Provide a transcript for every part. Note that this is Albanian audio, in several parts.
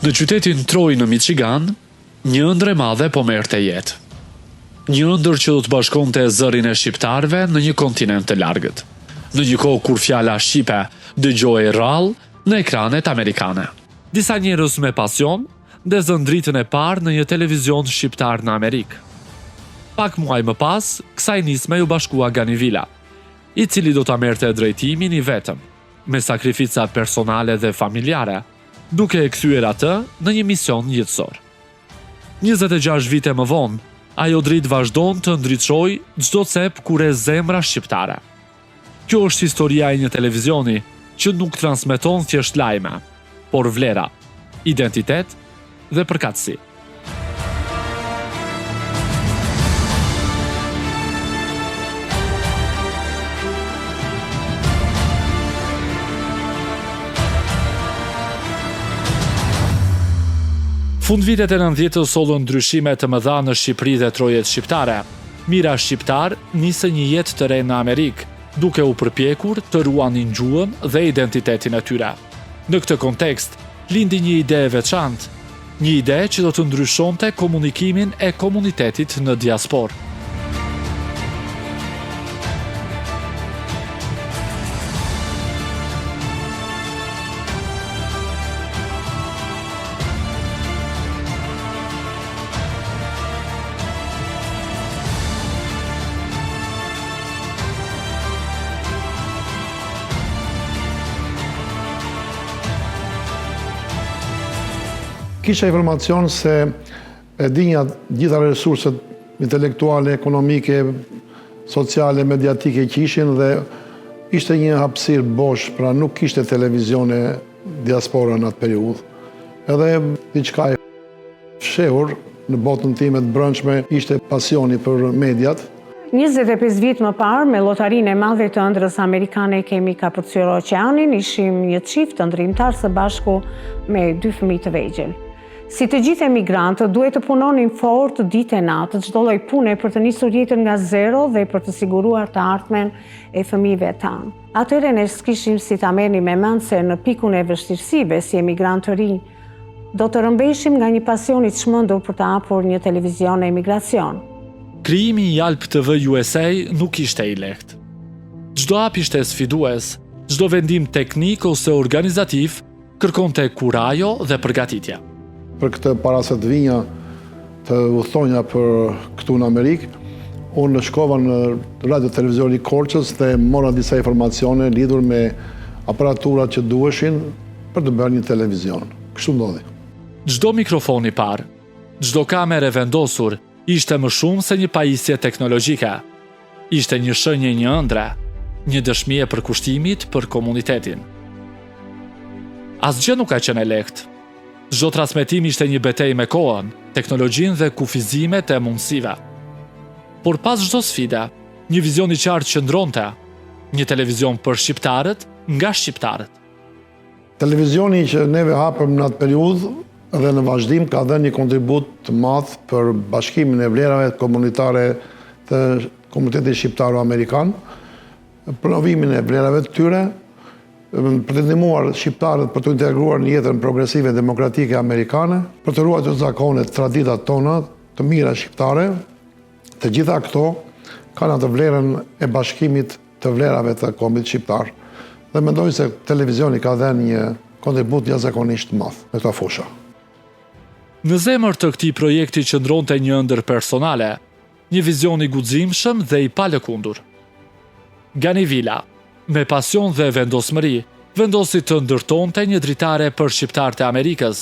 Në qytetin Troy në Michigan, një ëndër e madhe po merrte jetë. Një ëndër që do të bashkonte zërin e shqiptarëve në një kontinent të largët. Në një kohë kur fjala shqipe dëgjohej rrallë në ekranet amerikane. Disa njerëz me pasion ndezën dritën e parë në një televizion shqiptar në Amerikë. Pak muaj më pas, kësaj nisme ju bashkua Ganivila, i cili do ta merrte drejtimin i vetëm, me sakrifica personale dhe familjare, duke e kthyer atë në një mision jetësor. 26 vite më vonë, ajo dritë vazhdon të ndriçojë çdo cep kur e zemra shqiptare. Kjo është historia e një televizioni që nuk transmeton thjesht lajme, por vlera, identitet dhe përkatësi. Fund vitet e 90-të sollën ndryshime të mëdha në Shqipëri dhe trojet shqiptare. Mira shqiptar nisën një jetë të re në Amerikë, duke u përpjekur të ruanin gjuhën dhe identitetin e tyre. Në këtë kontekst, lindi një ide e veçantë, një ide që do të ndryshonte komunikimin e komunitetit në diasporë. Kisha informacion se e dinja gjitha resurset intelektuale, ekonomike, sociale, mediatike që ishin dhe ishte një hapësirë bosh, pra nuk kishte televizione diaspora në atë periudhë. Edhe diçka e fshehur në botën time të brendshme ishte pasioni për mediat. 25 vit më parë, me lotarinë e madhe të ëndrës amerikane Kemi kapërcyer oqeanin, ishim një çift ndërtimtar së bashku me 2 fëmijë të vegjël. Si të gjithë emigrantët, duhet të punonin fort ditë e natë, çdo lloj pune për të nisur jetën nga zero dhe për të siguruar të ardhmen e fëmijëve tanë. Atëherë ne s'kishim si ta merrnim me mend se në pikun e vështirësive si emigrant të rinj, do të rëmbeshim nga një pasion i çmendur për të hapur një televizion e emigracion. Krijimi i Alp TV USA nuk ishte i lehtë. Çdo hap ishte sfidues, çdo vendim teknik ose organizativ kërkonte kurajo dhe përgatitje. Për këtë para se të vinja të udhëtonja për këtu në Amerikë, unë shkova në radio televizioni Korçës dhe mora disa informacione lidhur me aparaturat që duheshin për të bërë një televizion. Kështu ndodhi. Çdo mikrofon i parë, çdo kamerë e vendosur ishte më shumë se një pajisje teknologjike. Ishte një shenjë një ëndre, një dëshmi e përkushtimit për komunitetin. Asgjë nuk ka qenë e lehtë. Çdo transmetim ishte një betejë me kohën, teknologjinë dhe kufizimet e mundësive. Por pas çdo sfide, një vizion i qartë qëndronte, një televizion për shqiptarët nga shqiptarët. Televizioni që neve hapëm në atë periudhë dhe në vazhdim ka dhënë një kontribut të madh për bashkimin e vlerave komunitare të komunitetit shqiptaro-amerikan, promovimin e vlerave të tyre, për të ndihmuar shqiptarët për të integruar në jetën progresive demokratike amerikane, për të ruajtur zakonet, traditat tona të mira shqiptare. Të gjitha këto kanë atë vlerën e bashkimit të vlerave të kombit shqiptar. Dhe mendoj se televizioni ka dhënë një kontribut jashtëzakonisht të madh në këto fusha. Në zemër të këtij projekti qëndronte një ëndër personale, një vizion i guximshëm dhe i palëkundur. Ganivila, me pasion dhe vendosmëri, vendosi të ndërtonte një dritare për shqiptarët e Amerikës.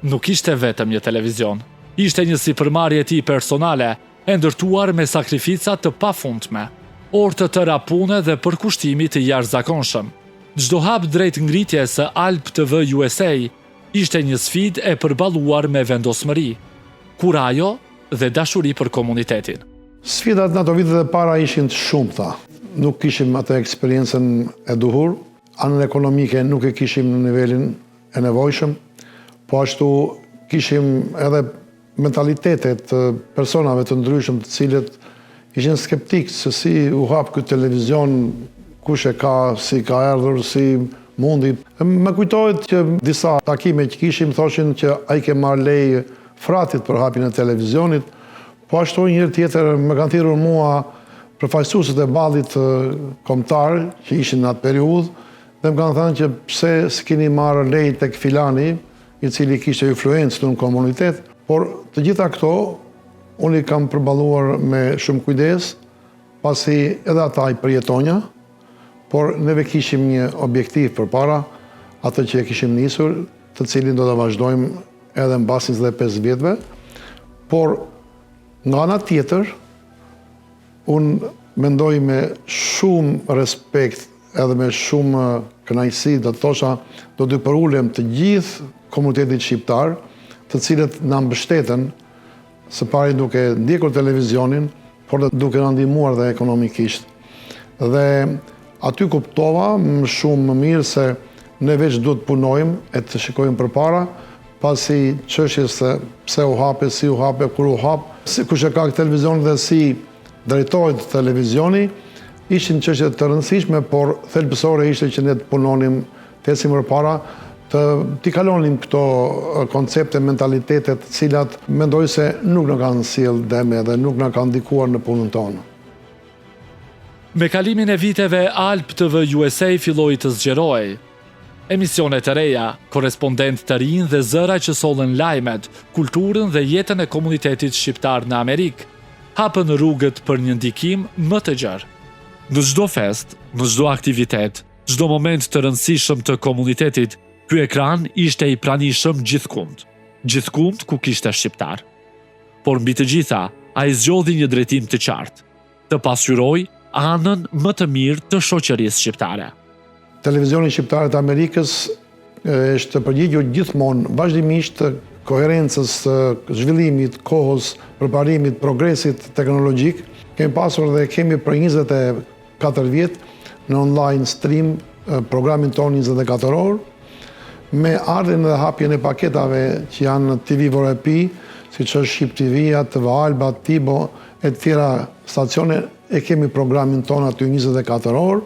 Nuk ishte vetëm një televizion, ishte një sipërmarrje e tij personale, e ndërtuar me sakrifica të pafundme, orë të tëra pune dhe përkushtimi të jashtëzakonshëm. Çdo hap drejt ngritjes së Alp TV USA ishte një sfidë e përballuar me vendosmëri, kurajo dhe dashuri për komunitetin. Sfidat në ato vitet e para ishin të shumta. Nuk kishim atë eksperiencën e duhur, anën ekonomike nuk e kishim në nivelin e nevojshëm, po ashtu kishim edhe mentalitetet të personave të ndryshëm të cilët ishin skeptikë se si u hap këtë televizion, kush e ka, si ka erdhur, si mundi. Më kujtohet që disa takime që kishim thoshin që ai ke marrë lej fratit për hapjen e televizionit, po ashtu një tjetër më kanë thirrur mua përfaqësuesit e ballit kombëtar që ishin në atë periudhë dhe më kanë thënë që pse s'keni marrë lej tek filani, i cili kishte influencë në komunitet, por të gjitha këto unë i kam përballuar me shumë kujdes, pasi edhe ata i përjetonja, por neve kishim një objektiv përpara, atë që e kishim nisur, të cilin do të vazhdojmë edhe mbas 25 vjetëve, por nga ana tjetër, unë mendoj me shumë respekt edhe me shumë kënaqësi, do të thosha, do të përulem të gjithë komunitetit shqiptar, të cilët na mbështeten, së pari duke ndjekur televizionin, por dhe duke na ndihmuar dhe ekonomikisht. Dhe aty kuptova më shumë më mirë se ne veç duhet punojmë e të shikojmë përpara, pasi çështjes se pse u hape, si u hape, kur u hap, si kush e ka televizion dhe si drejtohet televizioni, ishin çështje të rëndësishme, por thelbësore ishte që ne të punonim, të ecim përpara, t'i kalonim këto koncepte, mentalitetet, të cilat mendoj se nuk na kanë sjell dëme dhe nuk na kanë ndikuar në punën tonë. Me kalimin e viteve, Alp TV USA filloi të zgjerohej. Emisionet të reja, korespondent të rinj dhe zëra që sollën lajmet, kulturën dhe jetën e komunitetit shqiptar në Amerikë, hapën rrugët për një ndikim më të gjerë. Në çdo fest, në çdo aktivitet, çdo moment të rëndësishëm të komunitetit, ky ekran ishte i pranishëm gjithkund ku kishte shqiptar. Por mbi të gjitha, ai zgjodhi një drejtim të qartë, të pasqyroi anën më të mirë të shoqërisë shqiptare. Televizioni shqiptar të Amerikës është përgjigjur gjithmonë vazhdimisht koherencës, zhvillimit, kohës, përparimit, progresit teknologjik. Kemi pasur dhe kemi për 24 vjet në online stream programin tonë 24 orë, me ardhen dhe hapjen e paketave që janë TV Vorepi, siç është Shqip TV-ja, TV Alba, Tibo, e tjera stacione, e kemi programin tonë aty 24 orë,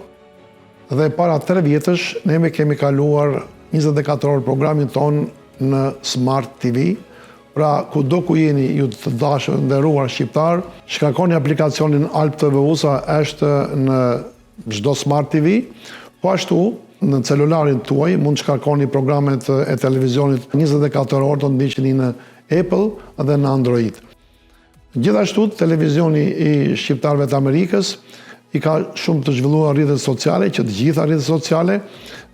dhe para 3 vjetësh ne kemi kaluar 24 orë programin tonë në Smart TV. Pra, kudo ku jeni ju të dashur nderuar shqiptar, shkarkoni aplikacionin Alp TV USA, është në çdo Smart TV, po ashtu në celularin tuaj mund të shkarkoni programet e televizionit 24 orë, do të ndiqeni në Apple dhe në Android. Gjithashtu, televizioni i shqiptarëve të Amerikës i ka shumë të zhvilluar rrjetet sociale, që të gjitha rrjetet sociale,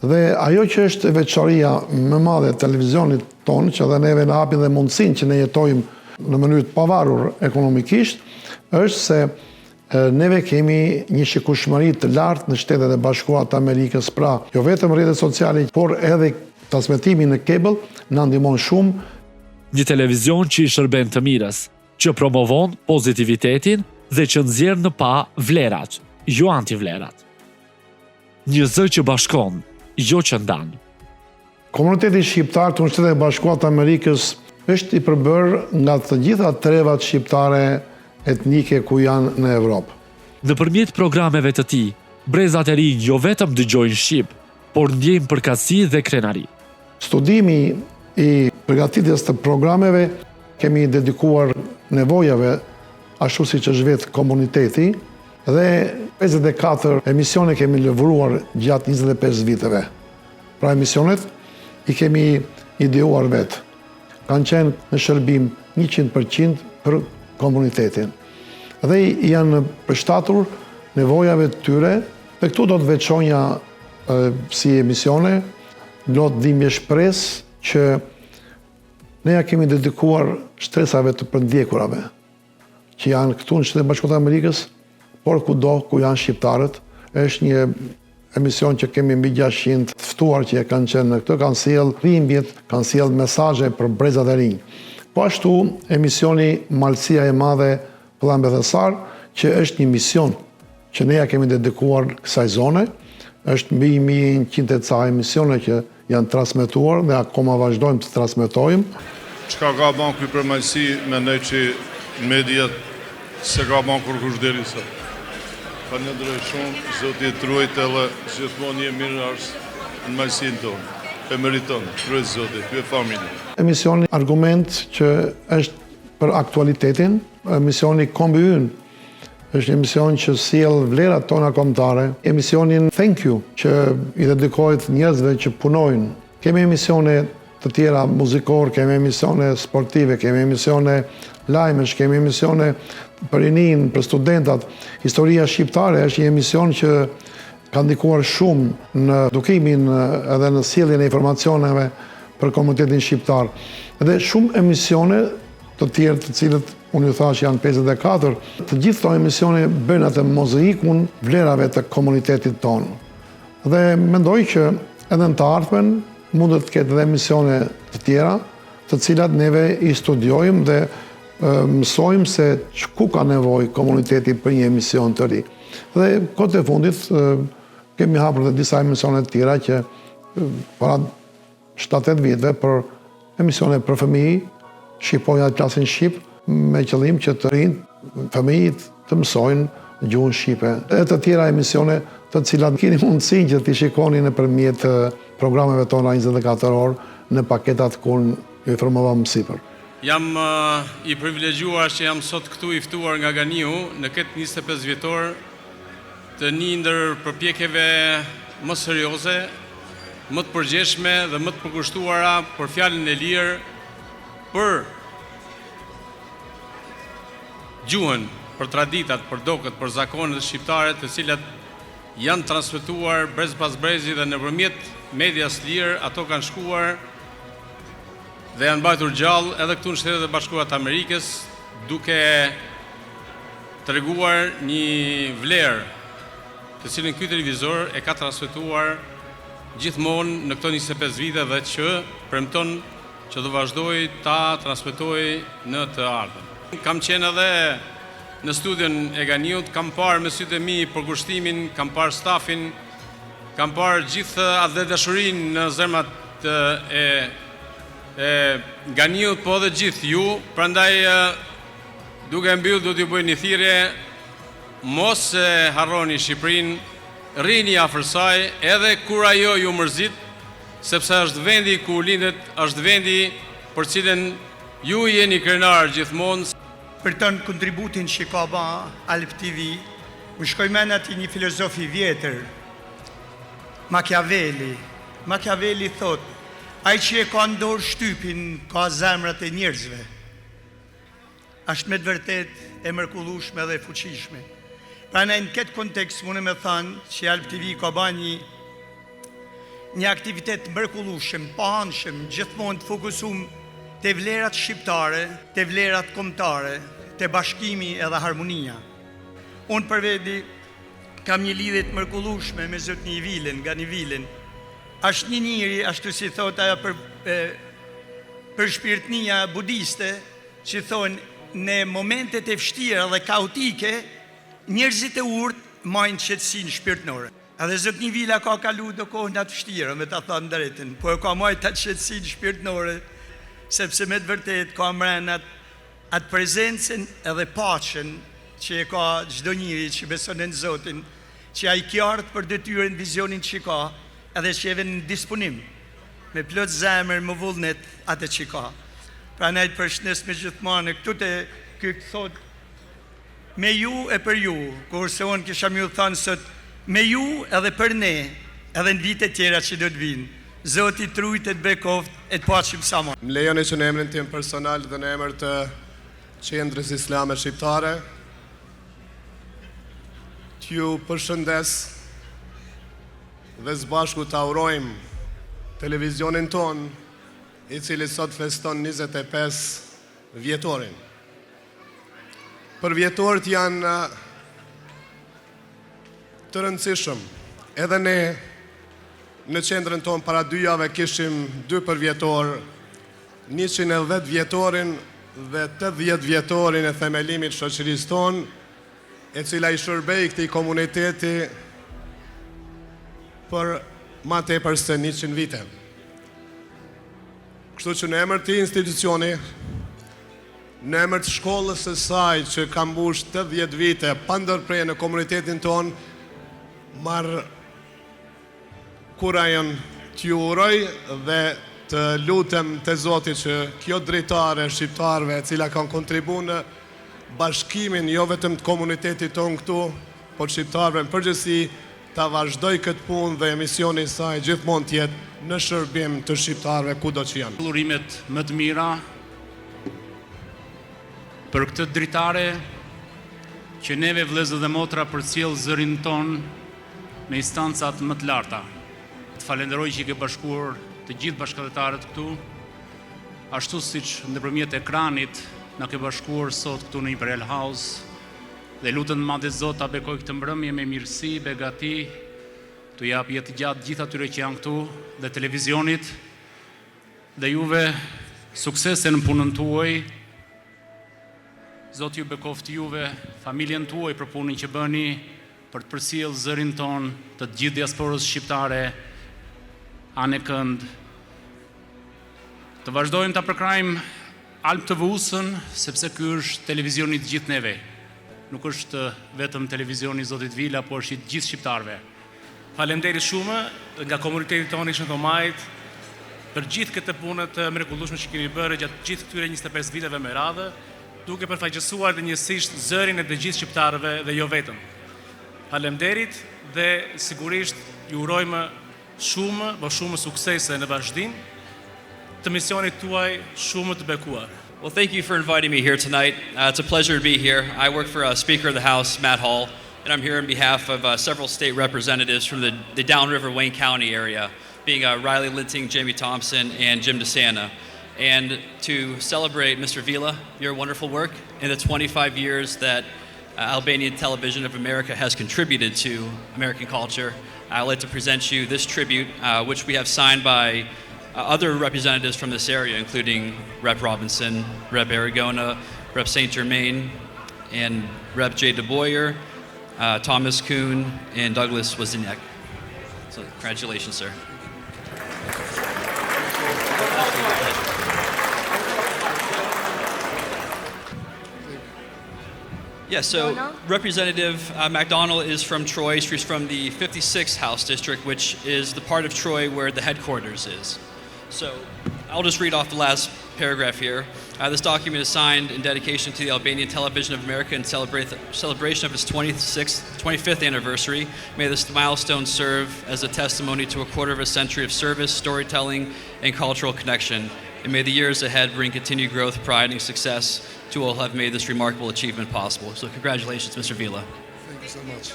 dhe ajo që është veçoria më madhe e televizionit tonë, që dhe neve na hapin dhe mundësinë që ne jetojmë në mënyrë të pavarur ekonomikisht, është se neve kemi një shikueshmëri të lartë në Shtetet e Bashkuara të Amerikës. Pra, jo vetëm rrjetet sociale, por edhe transmetimi në kebël na ndihmon shumë. Një televizion që i shërben të mirës, që promovon pozitivitetin dhe që nxjerr në pa vlerat, jo antivlerat. Një zë që bashkon, jo që ndan. Komuniteti shqiptar të Shtetet e Bashkuara të Amerikës është i përbërë nga të gjitha trevat shqiptare etnike ku janë në Evropë. Nëpërmjet programeve të tij, brezat e rinj jo vetëm dëgjojnë shqip, por ndjejnë përkatësi dhe krenari. Studimi i përgatitjes të programeve kemi dedikuar nevojave ashtu siç është vetë komuniteti, dhe 54 emisione kemi lëvëruar gjatë 25 viteve. Pra emisionet i kemi ideuar vetë. Kanë qenë në shërbim 100% për komunitetin. Dhe janë përshtatur nevojave të tyre, dhe këtu do të veçonja si emisione, do të dhimbje shpresë që ne ja kemi dedikuar shtresave të përndjekurave, që janë këtu në Shtetet e Bashkuara të Amerikës, por kudo ku janë shqiptarët. Është një emision që kemi mbi 600 të ftuar që kanë qenë në këtë, kanë sjell dhimbjet, kanë sjell mesazhe për brezat e rinj. Po ashtu emisioni Malësia e Madhe Pllambethesar, që është një mision që ne ja kemi dedikuar kësaj zone, është mbi 1100 e ca emisione që janë transmetuar dhe akoma vazhdojmë të transmetojmë. Çka ka bën ky përmajsi, mendoj që mediat se ka bën kurkush deri sot. Falenderoj shumë, Zoti e trujt edhe gjithmonë je mirërs. në majësinë tonë. E meriton, kryes Zoti, ky e familje. Emisioni Argument që është për aktualitetin, emisioni Kombi Ynë, është emision që sjell vlerat tona kombëtare, emisionin Thank You që i dedikohet njerëzve që punojnë. Kemi emisione të tjera muzikor, kemi emisione sportive, kemi emisione lajmesh, kemi emisione për rinin, për studentat. Historia shqiptare është një emision që ka ndikuar shumë në edukimin edhe në sjelljen e informacioneve për komunitetin shqiptar. Edhe shumë emisione të tjerë të cilët unë ju thash janë 54, të gjithë këto emisione bëjnë atë mozaikun vlerave të komunitetit tonë. Dhe mendoj që edhe në të ardhmen mundet të ketë edhe emisione të tjera, të cilat neve i studiojmë dhe mësojmë se ku ka nevojë komuniteti për një emision të ri. Dhe kohët e fundit kemi hapur dhe disa emisione të tjera që para 7-8 viteve për emisione për fëmijë, shqiponja klasin Shqip, me qëllim që të rinjt fëmijët të mësojnë gjuhën shqipe. E të tjera emisione të cilat keni mundësi që t'i shikoni nëpërmjet programeve tona 24 orë në paketat ku ju informova më sipër. Jam i privilegjuar që jam sot këtu i ftuar nga Ganiu në këtë 25 vjetor të një ndër përpjekjeve më serioze, më të përgjeshme dhe më të përkushtuara për fjalën e lirë, për gjuhën, për traditat, për dokët, për zakonet shqiptare të cilat janë transmetuar brez pas brezi dhe nëpërmjet medias lirë ato kanë shkuar dhe janë mbajtur gjallë edhe këtu në Shtetet e Bashkuara të Amerikës, duke treguar një vlerë të cilën ky televizor e ka transmetuar gjithmonë në këto 25 vite dhe që premton që do vazhdoj ta transmetoj në të ardhmen. Kam qenë edhe në studion e Ganiut, kam parë me sytë e mi përkushtimin, kam parë stafin, kam parë gjithë atë dhe dashurinë në zemrat e Ganiut, po edhe gjithë ju, prandaj duke mbyll do t'ju bëj një thirrje, mos e harroni Shqipërinë, rrini afër saj, edhe kur ajo ju mërzit, sepse është vendi ku lindet, është vendi për cilën ju jeni krenar gjithmonë. Për tënë kontributin që ka ba Alp TV, më shkoj men ati një filozofi vjetër, Machiavelli. Machiavelli thot, ai që e ka ndorë shtypin, ka zemrat e njerëzve. Ashtë me të vërtet e mërkullushme dhe fuqishme. Pra në këtë kontekst, mune me thanë që Alp TV ka ba një aktivitet mërkullushëm, pahanshëm, gjithmonë të fokusum të vlerat shqiptare, të vlerat kombëtare, të bashkimi edhe harmonia. Unë për vedi kam një lidhje të mrekullueshme me zotni Vilën, nga një Vilën. Është një njeri, ashtu si thot ajo për shpirtënia budiste, që thonë në momentet e vështira dhe kaotike, njerëzit e urtë majnë qetësinë shpirtënore. Edhe zotni Vila ka kalu do kohën atë vështira, me ta thënë drejtën, po e ka majtë atë qetësinë shpirtënore, sepse me të vërtet ka mren atë prezencën edhe paqen që e ka çdo njeri që beson në Zotin, që ai qartë për detyrën, vizionin që ka, edhe që e vjen në disponim, me plot zemër, më vullnet atë që ka. Pra ne të përshëndes me gjithmonë, këtu të këtë thot, me ju e për ju, kurse unë kisha më thënë sot, me ju edhe për ne, edhe në vite tjera që do të vinë. Zoti trujt e të bekoft e të paqim sa më. Më lejoni që në emrin tim personal dhe në emër të Qendrës Islame Shqiptare, t'ju përshëndes dhe zbashku të urojmë televizionin ton, i cili sot feston 25 vjetorin. Për vjetorët janë të rëndësishëm, edhe ne në qendrën tonë para 2 jave kishim 2 për vjetor, 110 vjetorin dhe 80 vjetorin e themelimit shoqërisë tonë, e cila i shërbej këtij komuniteti për ma tepër se 100 vite. Kështu që në emër të institucioni, në emër të shkollës së saj që ka mbush 80 vite pa ndërprerje në komunitetin tonë, marr kurajon t'ju uroj dhe të lutem të Zoti që kjo drejtare shqiptarëve e cila kanë kontribuar në bashkimin jo vetëm të komunitetit tonë këtu, por shqiptarëve në përgjithësi, ta vazhdoj këtë punë dhe emisioni i saj gjithmonë të jetë në shërbim të shqiptarëve kudo që janë. Urimet më të mira për këtë dritare që neve vëllezër dhe motra përcjell zërin ton në instancat më të larta. Të falenderoj që i ke bashkuar të gjithë bashkëdhetarët këtu, ashtu siç nëpërmjet ekranit na ke bashkuar sot këtu në Imperial House, dhe lutem Madhe Zot ta bekoj këtë mbrëmje me mirësi, begati, të jap jetë gjatë gjithë atyre që janë këtu dhe televizionit, dhe juve suksese në punën tuaj. Zoti ju bekoft juve, familjen tuaj për punën që bëni për të përcjell zërin ton të gjithë diasporës shqiptare anë kënd. Të vazhdojmë ta përkrajmë Alp TV-sën, sepse ky është televizioni të gjithë neve. Nuk është vetëm televizioni i Zotit Vila, por është i gjithë shqiptarëve. Faleminderit shumë nga komuniteti tonë i Shëndomajt për gjithë këtë punë të mrekullueshme që keni bërë gjatë gjithë këtyre 25 viteve me radhë, duke përfaqësuar dhe njësisht zërin e të gjithë shqiptarëve dhe jo vetëm. Faleminderit dhe sigurisht ju urojmë shumë suksese në vazhdim të misionit tuaj shumë të bekuar. Well, thank you for inviting me here tonight. It's a pleasure to be here. I work for Speaker of the House, Matt Hall, and I'm here on behalf of several state representatives from the Downriver Wayne County area, being Riley Linting, Jamie Thompson, and Jim DeSanta. And to celebrate Mr. Vila, your wonderful work in the 25 years that Albanian Television of America has contributed to American culture, I'd like to present you this tribute, which we have signed by other representatives from this area, including Rep. Robinson, Rep. Aragona, Rep. St. Germain, and Rep. Jay DeBoyer, Thomas Kuhn, and Douglas Wozniak. So congratulations, sir. Yeah, so Representative McDonald is from Troy. She's from the 56th House District, which is the part of Troy where the headquarters is. So I'll just read off the last paragraph here. This document is signed in dedication to the Albanian Television of America in celebration of its 25th anniversary. May this milestone serve as a testimony to a quarter of a century of service, storytelling, and cultural connection. And may the years ahead bring continued growth, pride, and success to all who have made this remarkable achievement possible. So congratulations, Mr. Vila. Thank you so much.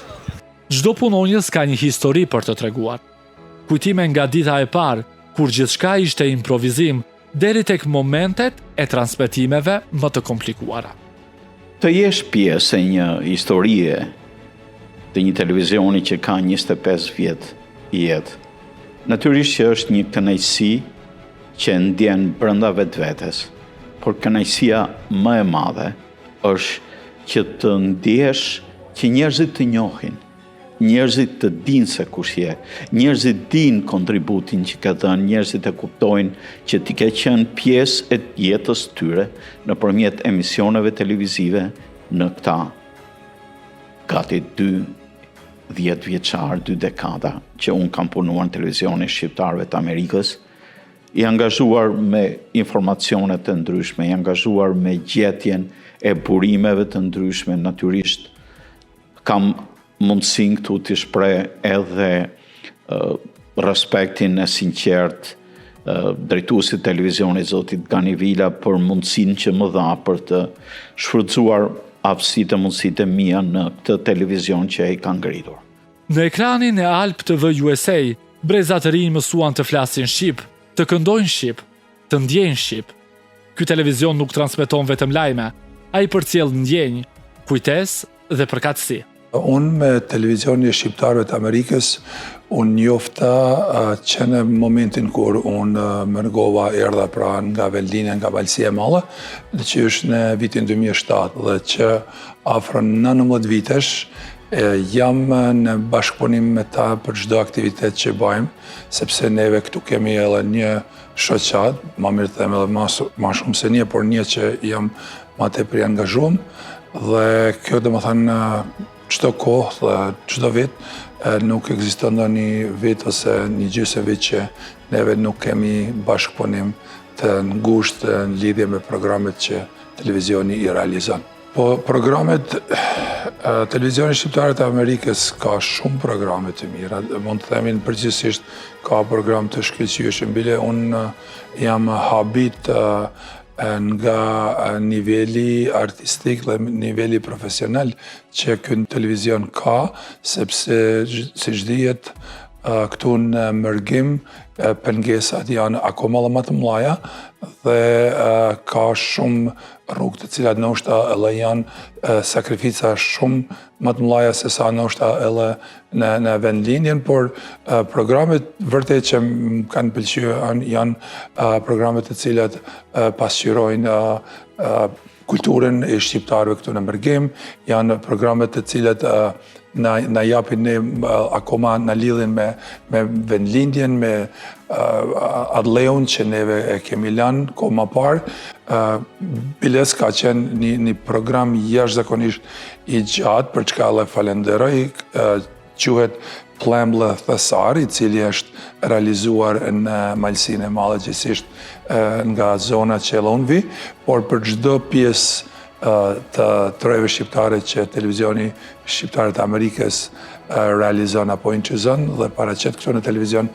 Çdo punonjës ka një histori për të treguar. Kujtime nga dita e parë, kur gjithçka ishte improvizim, deri tek momentet e transmetimeve më të komplikuara. Të jesh pjesë e një historie të një televizioni që ka 25 vjet jetë, natyrisht që është një kënaqësi që ndjen brenda vetvetes, por kënaqësia më e madhe është që të ndjesh që njerëzit të njohin, njerëzit të dinë se kush je, njerëzit dinë kontributin që ka dhënë, njerëzit e kuptojnë që ti ke qenë pjesë e jetës tyre nëpërmjet emisioneve televizive në këta gati 10 vjeçar, 2 dekada që unë kam punuar në televizionin shqiptarëve të Amerikës, i angazhuar me informacionet të ndryshme, i angazhuar me gjetjen e burimeve të ndryshme, natyrisht kam mundësin këtu të shpreh edhe respektin e sinqert drejtuesit televizionit Zotit Gani Vila për mundësin që më dha për të shfrytzuar aftësitë e mundësitë e mia në këtë televizion që ai ka ngritur. Në ekranin e Alp TV USA, brezat të rinj mësuan të flasin shqip, të këndojnë shqip, të ndjejnë shqip. Ky televizion nuk transmeton vetëm lajme, ai përcjell ndjenjë, kujtesë dhe përkatësi. Unë me televizionin e shqiptarëve të Amerikës, unë njofta që në momentin kur unë më rgova erdha pra nga Veldine, nga Valësia e Madhe, dhe që është në vitin 2007 dhe që afër 19 vitesh jam në bashkëpunim me ta për çdo aktivitet që bëjmë, sepse neve këtu kemi edhe një shoqat, ma mirë të them edhe ma shumë se një, por një që jam ma tepër i angazhuar, dhe kjo domethënë çdo kohë dhe çdo vit, nuk ekziston ndonjë vit ose një gjysmë vit që neve nuk kemi bashkëpunim të ngushtë në lidhje me programet që televizioni i realizon. Po programet, televizioni shqiptar të Amerikës ka shumë programe të mira, mund të themin përgjithsisht ka program të shkëlqyeshëm, bile unë jam habit nga niveli artistik dhe niveli profesional që ky televizion ka, sepse siç dihet këtu në Mërgim pengesat janë akoma më të mëdha dhe ka shumë rrugë të cilat ndoshta edhe janë sakrifica shumë më të mëdha se sa ndoshta edhe në vendlinjen, por programet vërtet që më kanë pëlqyer janë programet të cilat pasqyrojnë kulturën e shqiptarëve këtu në Mërgim, janë programet të cilat na japin ne akoma në lidhjen me vendlindjen, me adleun që neve e kemi lanë kohë më parë. Biles ka qenë një program jashtëzakonisht i gjatë, për çka edhe falenderoj, quhet Plemble Thesar, i cili është realizuar në Malsinë e Madhe gjithsesisht nga zona që unë vi, por për çdo pjesë të trojeve shqiptare që televizioni shqiptar të Amerikës realizon apo inqizon dhe paraqet këtu në televizion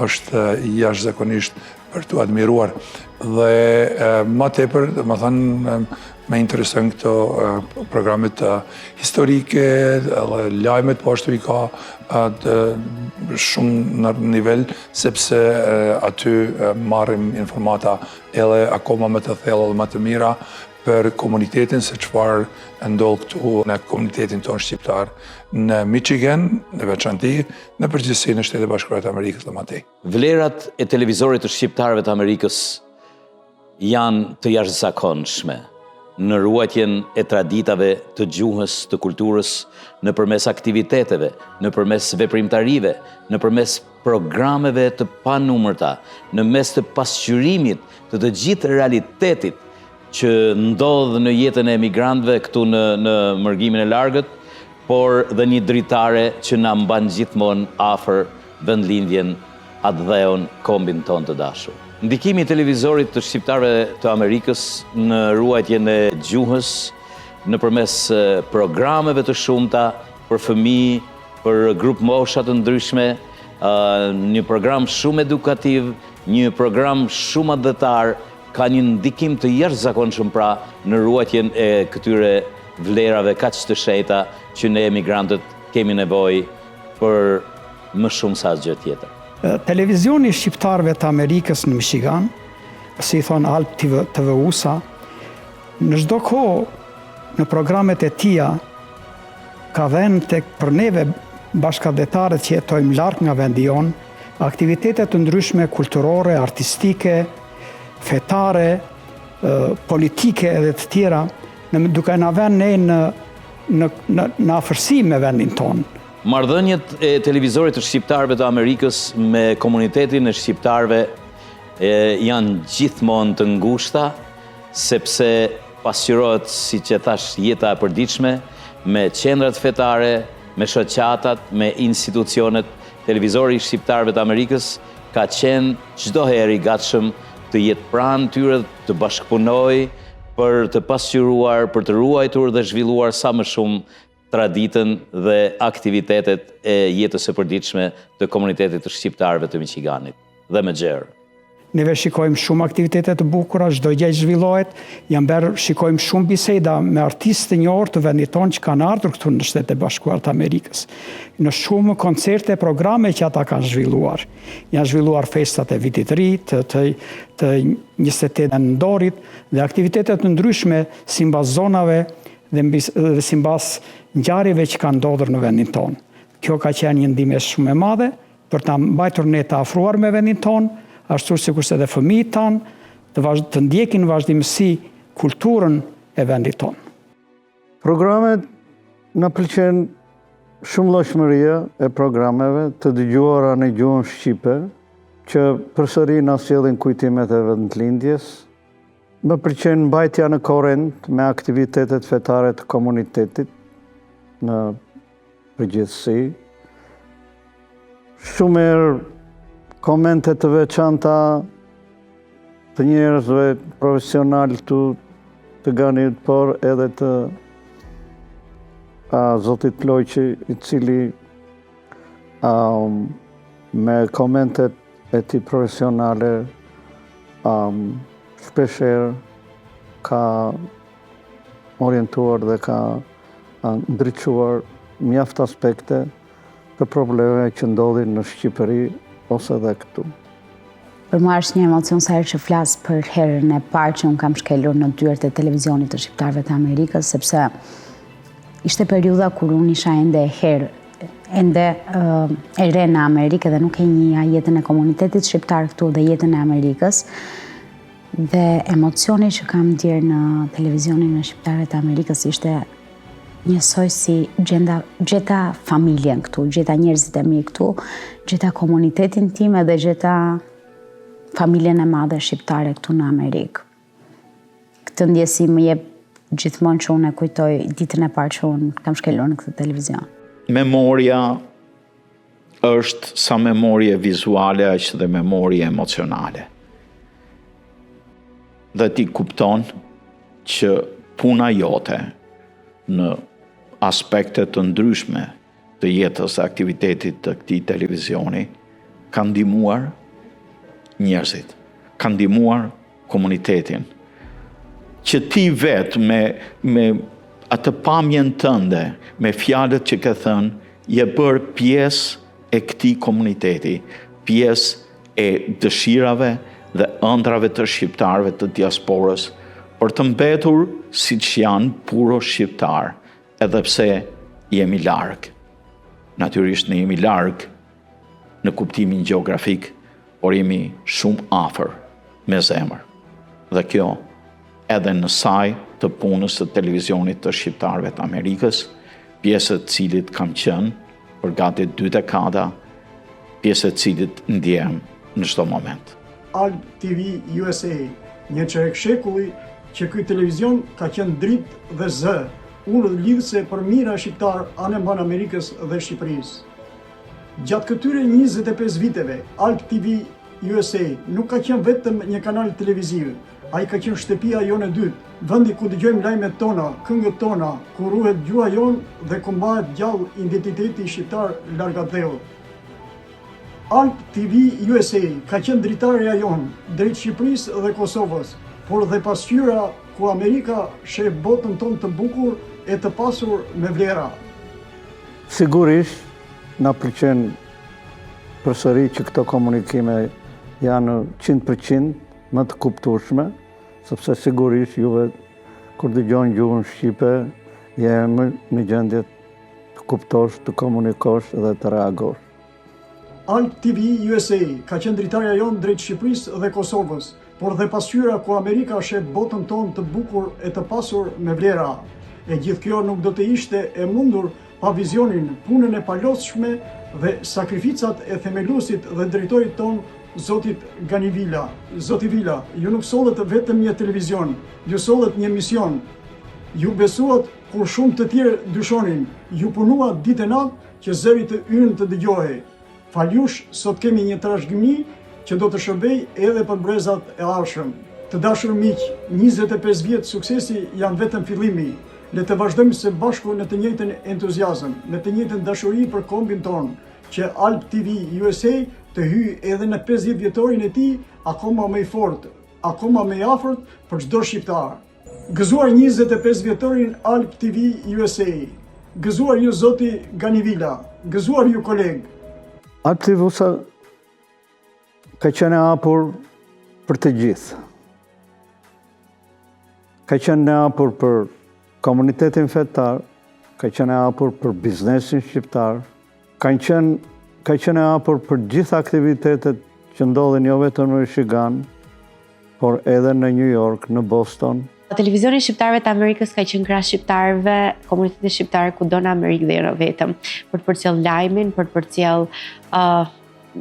është jashtëzakonisht për t'u admiruar. Dhe më tepër, më thënë, me interesojnë këto programet historike, lajmet po ashtu i ka shumë në nivel, sepse aty marrim informata edhe akoma më të thellë dhe më të mira për komunitetin, se çfarë ndodh këtu në komunitetin tonë shqiptar në Michigan, në veçanti, në përgjithësi në Shtetet Bashkuara të Amerikës dhe madje. Vlerat e televizorit të shqiptarëve të Amerikës janë të jashtëzakonshme në ruajtjen e traditave të gjuhës, të kulturës, nëpërmes aktiviteteve, nëpërmes veprimtarive, nëpërmes programeve të panumërta, në mes të pasqyrimit të gjithë realitetit që ndodhë në jetën e emigrantëve këtu në Mërgimin e Largët, por dhe një dritare që na mban gjithmonë afër vendlindjen atë dheun kombin ton të dashur. Ndikimi i televizorit të shqiptarëve të Amerikës në ruajtjen e gjuhës nëpërmes programeve të shumta për fëmijë, për grup mosha të ndryshme, një program shumë edukativ, një program shumë adhetar, ka një ndikim të jashtëzakonshëm pra në ruajtjen e këtyre vlerave kaq të shenjta që ne emigrantët kemi nevojë për më shumë sa gjë tjetër. Televizioni shqiptarëve të Amerikës në Michigan, si i thonë Alp TV USA, në çdo kohë në programet e tija ka dhënë tek për neve bashkëdhetarët që jetojmë larg nga vendi jon, aktivitete të ndryshme kulturore, artistike, fetare, politike edhe të tjera, duke na vënë ne në afërsi me vendin tonë. Marrëdhëniet e televizorit të shqiptarëve të Amerikës me komunitetin e shqiptarëve janë gjithmonë të ngushta, sepse pasqyrohet, siç e thash, jeta e përditshme me qendrat fetare, me shoqatat, me institucionet. Televizori i shqiptarëve të Amerikës ka qenë çdo herë i gatshëm të jetë pranë tyre, të bashkëpunoj për të pasqyruar, për të ruajtur dhe zhvilluar sa më shumë traditën dhe aktivitetet e jetës së përditshme të komunitetit të shqiptarëve të Michiganit dhe me gjerë. Neve shikojmë shumë aktivitete të bukura, çdo gjë zhvillohet, shikojmë shumë biseda me artistë të njohur të vendit tonë që kanë ardhur këtu në Shtetet Bashkuara të Amerikës. Në shumë koncerte, programe që ata kanë zhvilluar. Janë zhvilluar festat e vitit të ri, të 28 nëntorit dhe aktivitete të ndryshme sipas zonave dhe sipas ngjarjeve që kanë ndodhur në vendin tonë. Kjo ka qenë një ndihmë shumë e madhe për ta mbajtur ne të afruar me vendin tonë, ashtu sikurse edhe fëmijët tanë të ndjekin vazhdimsi kulturën e vendit tonë. Programet na pëlqen shumë llojshmëria e programeve të dëgjuara në gjuhën shqipe, që përsëri na sjellin kujtimet e vendlindjes. Më pëlqen mbajtja në korrent me aktivitetet fetare të komunitetit në përgjithësi. Shumë herë komente të veçanta të njerëzve profesional të Ganit, por edhe të Zotit Lojqi, i cili me komentet e ti profesionale shpesher ka orientuar dhe ka ndriçuar mjaft aspekte të probleme që ndodhin në Shqipëri ose dhe këtu. Për mua është një emocion sa herë që flas për herën e parë që unë kam shkelur në dyert e televizionit të shqiptarëve të Amerikës, sepse ishte periudha kur unë isha ende e re në Amerikë dhe nuk e njihja jetën e komunitetit shqiptar këtu dhe jetën e Amerikës. Dhe emocioni që kam ndjerë në televizionin e shqiptarëve të Amerikës ishte njësoj si gjeta familjen këtu, gjeta njerëzit e mi këtu, gjeta komunitetin tim edhe gjeta familjen e madhe shqiptare këtu në Amerikë. Këtë ndjesi më jep gjithmonë që unë e kujtoj ditën e parë që unë kam shkelur në këtë televizion. Memoria është sa memorie vizuale është dhe memorie emocionale. Dhe ti kupton që puna jote në aspekte të ndryshme të jetës e aktivitetit të këtij televizioni ka ndihmuar njerëzit, ka ndihmuar komunitetin, që ti vetë me atë pamjen tënde, me fjalët që ke thënë, je bërë pjesë e këtij komuniteti, pjesë e dëshirave dhe ëndrave të shqiptarëve të diasporës, për të mbetur siç janë puro shqiptar, edhe pse jemi larg. Natyrisht ne jemi larg në kuptimin gjeografik, por jemi shumë afër me zemër. Dhe kjo edhe në saj të punës të televizionit të shqiptarëve të Amerikës, pjesë e cilit kam qenë për gati 2 dekada, pjesë e cilit ndjem në çdo moment. Alp TV USA, një çerek shekulli që ky televizion ka qenë dritë dhe zë, unë lidhëse për mira shqiptar anë mban Amerikës dhe Shqipërisë. Gjatë këtyre 25 viteve, Alp TV USA nuk ka qenë vetëm një kanal televiziv, ai ka qenë shtëpia jonë e dytë, vendi ku dëgjojmë lajmet tona, këngët tona, ku ruhet gjua jonë dhe ku mbahet gjallë identiteti shqiptar larg atheut. Alp TV USA ka qenë dritarja jonë drejt Shqipërisë dhe Kosovës, por dhe pasqyra ku Amerika sheh botën tonë të bukur e të pasur me vlera. Sigurisht, na pëlqen përsëri që këto komunikime janë 100% më të kuptueshme, sepse sigurisht juve kur dëgjoni gjuhën shqipe, jemi në gjendje të kuptosh, të komunikosh dhe të reagosh. Alp TV USA ka qenë dritarja jonë drejt Shqipërisë dhe Kosovës, por dhe pasqyra ku Amerika sheh botën tonë të bukur e të pasur me vlera. E gjithë kjo nuk do të ishte e mundur pa vizionin, punën e palosshme dhe sakrificat e themeluesit dhe drejtorit ton, Zotit Ganivila. Zoti Vila, ju nuk sollet vetëm një televizion, ju sollet një mision. Ju besuat kur shumë të tjerë dyshonin, ju punuat ditë e natë që zëri të ynë të dëgjohej. Faljush, sot kemi një trashëgimi që do të shërbej edhe për brezat e ardhshëm. Të dashur miq, 25 vjet suksesi janë vetëm fillimi. Le të vazhdojmë së bashku në të njëjtën entuziazëm, në të njëjtën dashuri për kombin tonë, që Alp TV USA të hyjë edhe në 50 vjetorin e tij akoma më i fortë, akoma më i afërt për çdo shqiptar. Gëzuar 25 vjetorin Alp TV USA. Gëzuar ju zoti Ganivila, gëzuar ju kolegë. Alp TV USA ka qenë hapur për të gjithë. Ka qenë hapur për komunitetin fetar, ka qenë hapur për biznesin shqiptar, ka qenë hapur për gjitha aktivitetet që ndodhin jo vetëm në Michigan, por edhe në New York, në Boston. Televizioni shqiptarëve të Amerikës ka qenë krah shqiptarëve, komunitetit shqiptar kudo në Amerikë dhe jo vetëm, për të përcjell lajmin, për të përcjell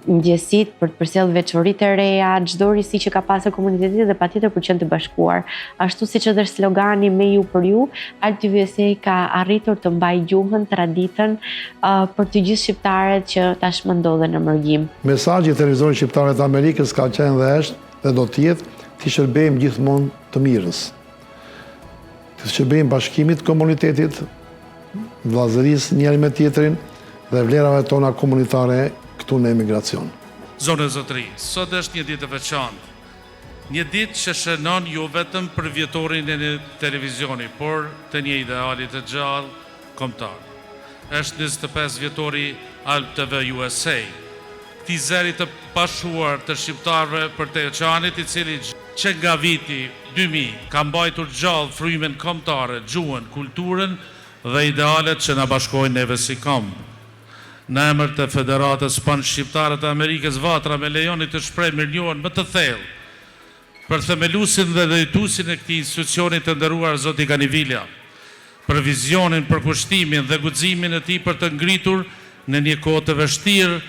ndjesit, për të përsellë veçoritë e reja, çdo risi që ka pasur komuniteti dhe patjetër për qenë të bashkuar. Ashtu siç edhe slogani me ju për ju, Art TV USA ka arritur të mbajë gjuhën, traditën për të gjithë shqiptarët që tashmë ndodhen në mërgjim. Mesazhi i televizorit shqiptar të Amerikës ka qenë dhe është dhe do të jetë të shërbejmë gjithmonë të mirës. Të shërbejmë bashkimit komunitetit, vllazërisë njëri me tjetrin dhe vlerave tona komunitare këtu në emigracion. Zonë e zotëri, sot është një ditë e veçantë. Një ditë që shënon jo vetëm për vjetorin e një televizioni, por të një idealit të gjallë kombëtar. Është 25 vjetori Alp TV USA, këtij zeri të pashuar të shqiptarëve për të oqeanit, i cili që nga viti 2000 ka mbajtur gjallë frymen kombëtare, gjuhën, kulturën dhe idealet që na bashkojnë neve si kombë. Në emër të Federatës Pan-Shqiptare të Amerikës Vatra, me lejoni të shpreh mirënjohjen më të thellë për themeluesin dhe drejtuesin e këtij institucioni të nderuar zoti Kanivilja, për vizionin, për kushtimin dhe guximin e tij për të ngritur në një kohë të vështirë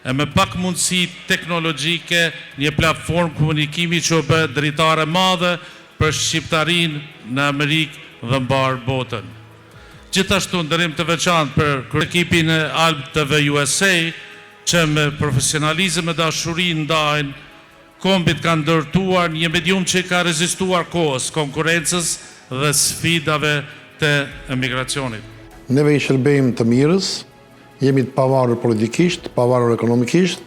e me pak mundësi teknologjike një platformë komunikimi që u bë dritare madhe për shqiptarinë në Amerikë dhe mbar botën. Gjithashtu nderim të veçantë për ekipin e Alp TV USA që me profesionalizëm e dashuri ndajnë kombit kanë ndërtuar një medium që ka rezistuar kohës, konkurrencës dhe sfidave të emigracionit. Neve i shërbejmë të mirës, jemi të pavarur politikisht, të pavarur ekonomikisht,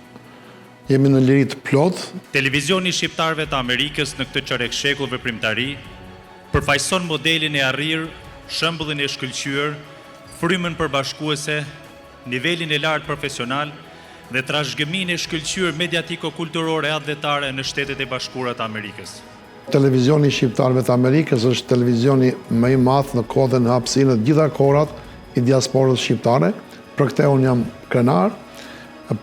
jemi në liri të plot. Televizioni shqiptarëve të Amerikës në këtë çerek shekull veprimtari përfaqëson modelin e arrirë, shembullin e shkëlqyer, frymën përbashkuese, nivelin e lartë profesional dhe trashëgiminë e shkëlqyer mediatiko-kulturore atletare në Shtetet e Bashkuara të Amerikës. Televizioni shqiptarëve të Amerikës është televizioni më i madh në kodën e hapësirë në gjitha kohrat i diasporës shqiptare. Për këtë unë jam krenar,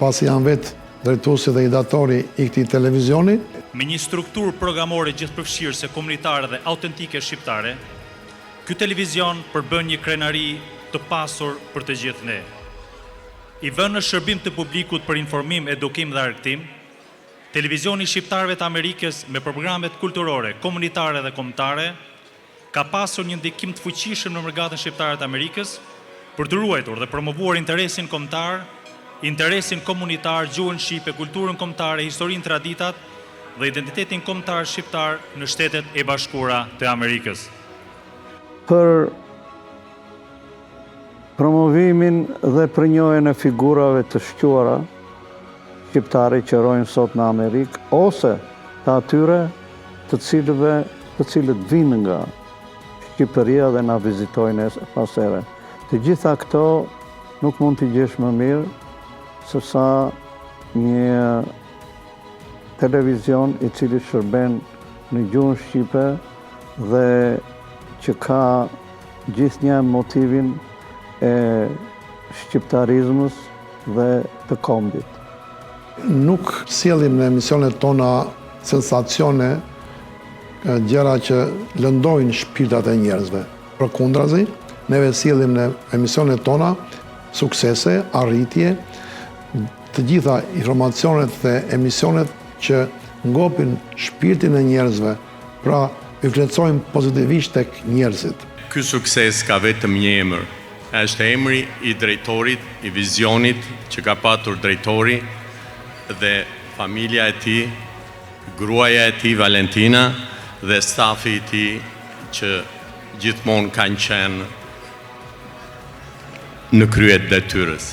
pasi jam vetë drejtuesi dhe ideatori i këtij televizioni. Me një strukturë programore gjithëpërfshirëse komunitare dhe autentike shqiptare, ky televizion përbën një krenari të pasur për të gjithë ne. I vënë në shërbim të publikut për informim, edukim dhe argëtim, televizioni shqiptarëve të Amerikës me programet kulturore, komunitare dhe kombëtare ka pasur një ndikim të fuqishëm në mërgatën shqiptare të Amerikës për të ruajtur dhe promovuar interesin kombëtar, interesin komunitar, gjuhën shqipe, kulturën kombëtare, historinë, traditat dhe identitetin kombëtar shqiptar në Shtetet e Bashkuara të Amerikës. Për promovimin dhe përnjohjen e figurave të shquara shqiptare që rojnë sot në Amerikë, ose të atyre të cilët vinë nga Shqipëria dhe na vizitojnë pas here. Të gjitha këto nuk mund t'i gjesh më mirë se sa një televizion i cili shërben në gjuhën shqipe dhe që ka gjithnjë motivin e shqiptarizmës dhe të kombit. Nuk sjellim në emisionet tona sensacione, gjëra që lëndojnë shpirtat e njerëzve. Përkundrazi, neve sjellim në emisionet tona suksese, arritje, të gjitha informacionet dhe emisionet që ngopin shpirtin e njerëzve, pra i vlerësojmë pozitivisht tek njerëzit. Ky sukses ka vetëm një emër. Është emri i drejtorit, i vizionit që ka patur drejtori dhe familja e tij, gruaja e tij Valentina dhe stafi i tij që gjithmonë kanë qenë në krye të detyrës.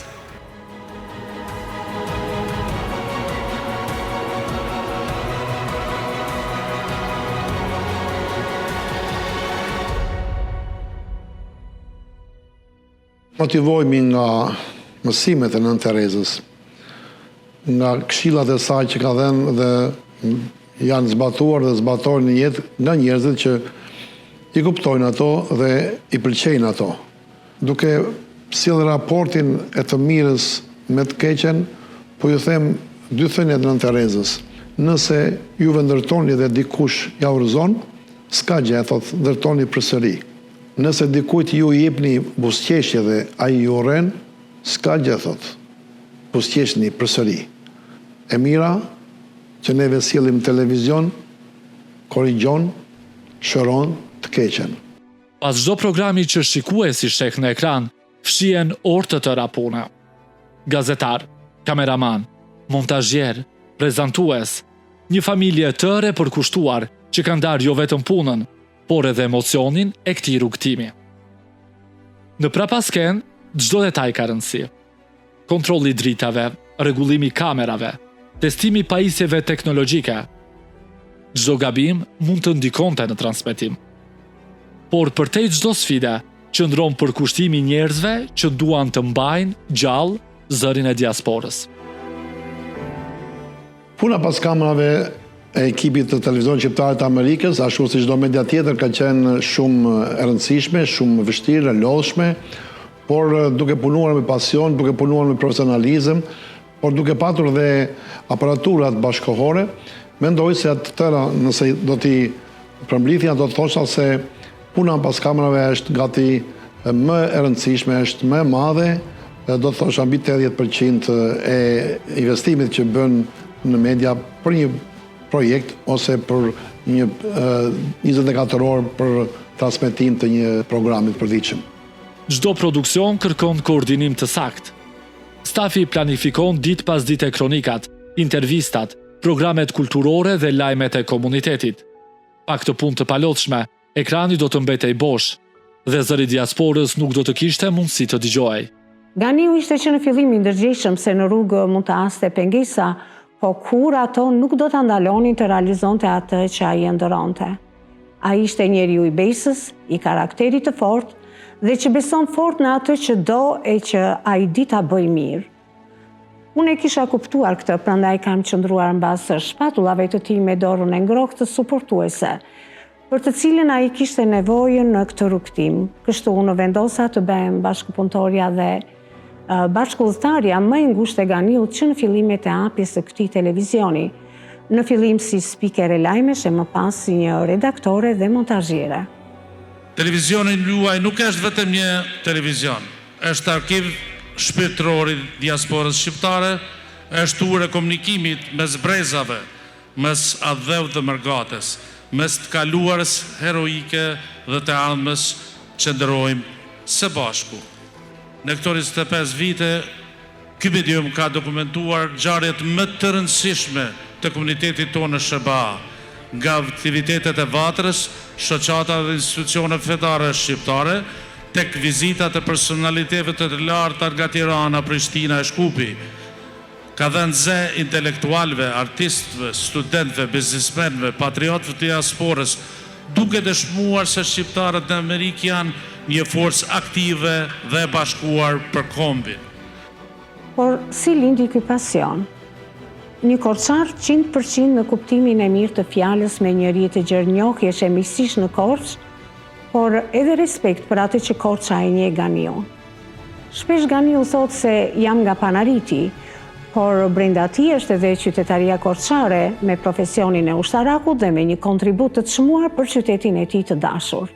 Motivohemi nga mësimet e Nën Terezës, nga këshillat e saj që ka dhënë dhe janë zbatuar dhe zbatojnë në jetë nga njerëzit që i kuptojnë ato dhe i pëlqejnë ato. Duke sjellë raportin e të mirës me të keqen, po ju them dy thënie të Nën Terezës. Nëse juve ndërtoni dhe dikush ja urrëzon, s'ka gjë, thot, ndërtoni përsëri. Nëse dikujt ju i jepni buzëqeshje dhe ai ju urren, s'ka gjë, thot. Buzëqeshni përsëri. e mira që neve sjellim televizion, korrigjon, shëron të keqen. Pas çdo programi që shikuesi sheh në ekran, fshihen orë të tëra puna. Gazetar, kameraman, montazhier, prezantues, një familje tëre përkushtuar që kanë darë jo vetëm punën, por edhe emocionin e këtij rrugtimi. Në prapasken, çdo detaj ka rëndësi. Kontrolli i dritave, rregullimi i kamerave, testimi i pajisjeve teknologjike. Çdo gabim mund të ndikonte në transmetim. Por përtej çdo sfide, qëndron përkushtimi i njerëzve që duan të mbajnë gjallë zërin e diasporës. Puna pas kamerave e ekipit të televizionit shqiptar të Amerikës, ashtu si çdo media tjetër, ka qenë shumë e rëndësishme, shumë vështirë, e lodhshme, por duke punuar me pasion, duke punuar me profesionalizëm, por duke patur dhe aparaturat bashkëkohore, mendoj se atë tëra, nëse do t'i përmblithja, do të thosha se puna pas kamerave është gati më e rëndësishme, është më e madhe, do të thosha mbi 80% e investimit që bën në media për një projekt ose për një 24 orë për transmetim të një programi të përditshëm. Çdo produksion kërkon koordinim të saktë. Stafi planifikon ditë pas dite kronikat, intervistat, programet kulturore dhe lajmet e komunitetit. Pa këtë punë të palodhshme, ekrani do të mbetej bosh dhe zëri diasporës nuk do të kishte mundësi të dëgjojë. Ganiu ishte që në fillim i ndërgjegjshëm se në rrugë mund të haste pengesa, po kur ato nuk do të ndalonin të realizonte atë që ai ëndërronte. Ai ishte njeriu i besës, i karakterit të fortë dhe që beson fort në atë që do e që ai di ta bëjë mirë. Unë e kisha kuptuar këtë, prandaj kam qëndruar mbas shpatullave të tij me dorën e ngrohtë suportuese, për të cilën ai kishte nevojë në këtë rrugtim. Kështu unë vendosa të bëhem bashkëpunëtorja dhe bashkëudhëtarja më e ngushtë e Ganiut që në fillimet e hapjes së këtij televizioni, në fillim si spikere lajmesh e më pas si një redaktore dhe montazhiere. Televizioni juaj nuk është vetëm një televizion, është arkiv shpirtëror i diasporës shqiptare, është urë e komunikimit mes brezave, mes adhëv dhe mërgates, mes të kaluarës heroike dhe të ardhmes që ndërojmë së bashku. Në këto 25 vite, ky medium ka dokumentuar ngjarjet më të rëndësishme të komunitetit tonë në SBA, nga aktivitetet e Vatrës, shoqata dhe institucionet fetare shqiptare, tek vizitat e personaliteteve të larta nga Tirana, Prishtina e Shkupi. Ka dhënë ze intelektualve, artistëve, studentëve, biznismenëve, patriotëve të diasporës, duke dëshmuar se shqiptarët në Amerikë janë një forcë aktive dhe bashkuar për kombin. Por si lindi ky pasion? Një Korçar 100% në kuptimin e mirë të fjalës, me një rrjet të gjernjohjesh e miqësish në Korçë, por edhe respekt për atë që Korça e njeh Ganiun. Shpesh Ganiu thot se jam nga Panariti, por brenda tij është edhe qytetaria korçare me profesionin e ushtarakut dhe me një kontribut të çmuar për qytetin e tij të dashur.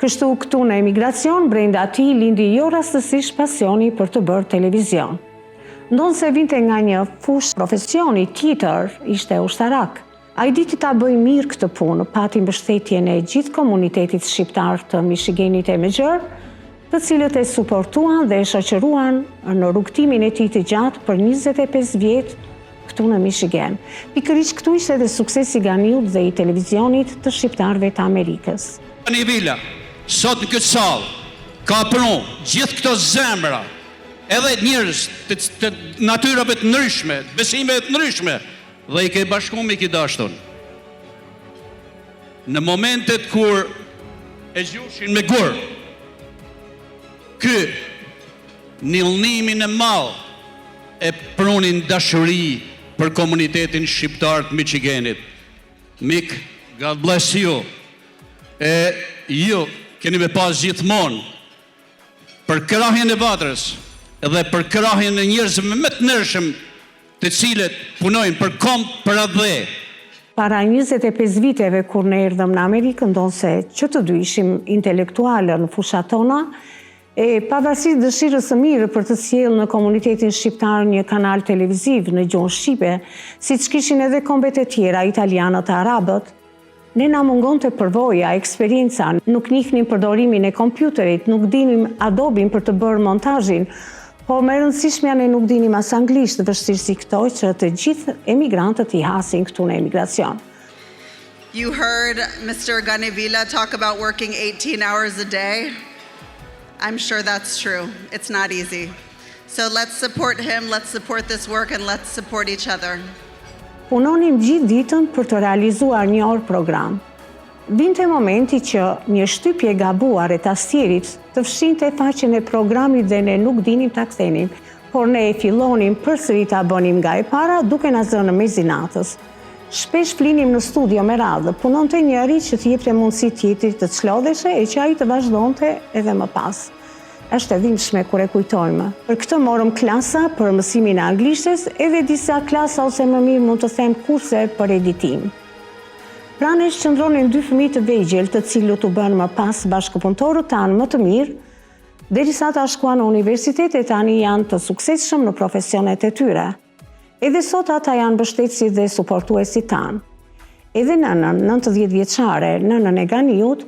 Kështu këtu në emigracion, brenda tij lindi jo rastësisht pasioni për të bërë televizion. Ndonë se vinte nga një fushë profesioni tjetër, ishte ushtarak. Ai diti ta bëj mirë këtë punë, pati mbështetjen e gjithë komunitetit shqiptar të Michiganit e Megjër, të cilët e suportuan dhe e shoqëruan në rrugtimin e tij të gjatë për 25 vjet këtu në Michigan. Pikërisht këtu ishte edhe suksesi i Ganiut dhe i televizionit të shqiptarëve të Amerikës. Një vila, sot në këtë sallë, ka pronë gjithë këto zemra, edhe njerëz të natyrave të ndryshme, besimeve të ndryshme, dhe i ke bashkuar me këtë dashton. Në momentet kur e gjushin me gur, ky njëllnimin e madh e pronin dashuri për komunitetin shqiptar të Michiganit. Mik, God bless you. E ju keni me pas gjithmonë për krahjen e Vatrës edhe për krahjen e njerëzve më të ndershëm të cilët punojnë për kom, për atë dhe. Para 25 viteve kur ne erdhëm në Amerikë, ndonë se që të dy ishim intelektuale në fushat tona, E pavarësisht dëshirës së mirë për të sjellë në komunitetin shqiptar një kanal televiziv në gjuhën shqipe, siç kishin edhe kombet e tjera, italianët e arabët, ne na mungonte përvoja, eksperjenca, nuk njihnim përdorimin e kompjuterit, nuk dinim Adobe për të bërë montazhin, por më e rëndësishmja ne nuk dinim as anglisht, vështirë si këto që të gjithë emigrantët i hasin këtu në emigracion. You heard Mr. Ganevilla talk about working 18 hours a day. I'm sure that's true. It's not easy. So let's support him, let's support this work, and let's support each other. Punonim gjithë ditën për të realizuar një orë program. Vinte momenti që një shtypje gabuar e tastierit të fshinte faqen e programit dhe ne nuk dinim ta kthenim, por ne e fillonim përsëri ta bënim nga e para duke na zënë në mezin natës. Shpesh flinim në studio me radhë, punonte njëri që të jepte mundësi tjetrit të çlodheshe e që ai të vazhdonte edhe më pas. Është e dhimbshme kur e kujtojmë. Për këtë morëm klasa për mësimin e anglishtes, edhe disa klasa ose më mirë mund të them kurse për editim. Pranë shndronin 2 fëmijë të vegjël, të cilët u bën më pas bashkëpunëtorët tanë më të mirë, derisa ta shkuan në universitet e tani janë të suksesshëm në profesionet e tyre. Edhe sot ata janë mbështetësi dhe suportuesi tanë. Edhe nënën, 90 vjeçare, nënën e Ganiut,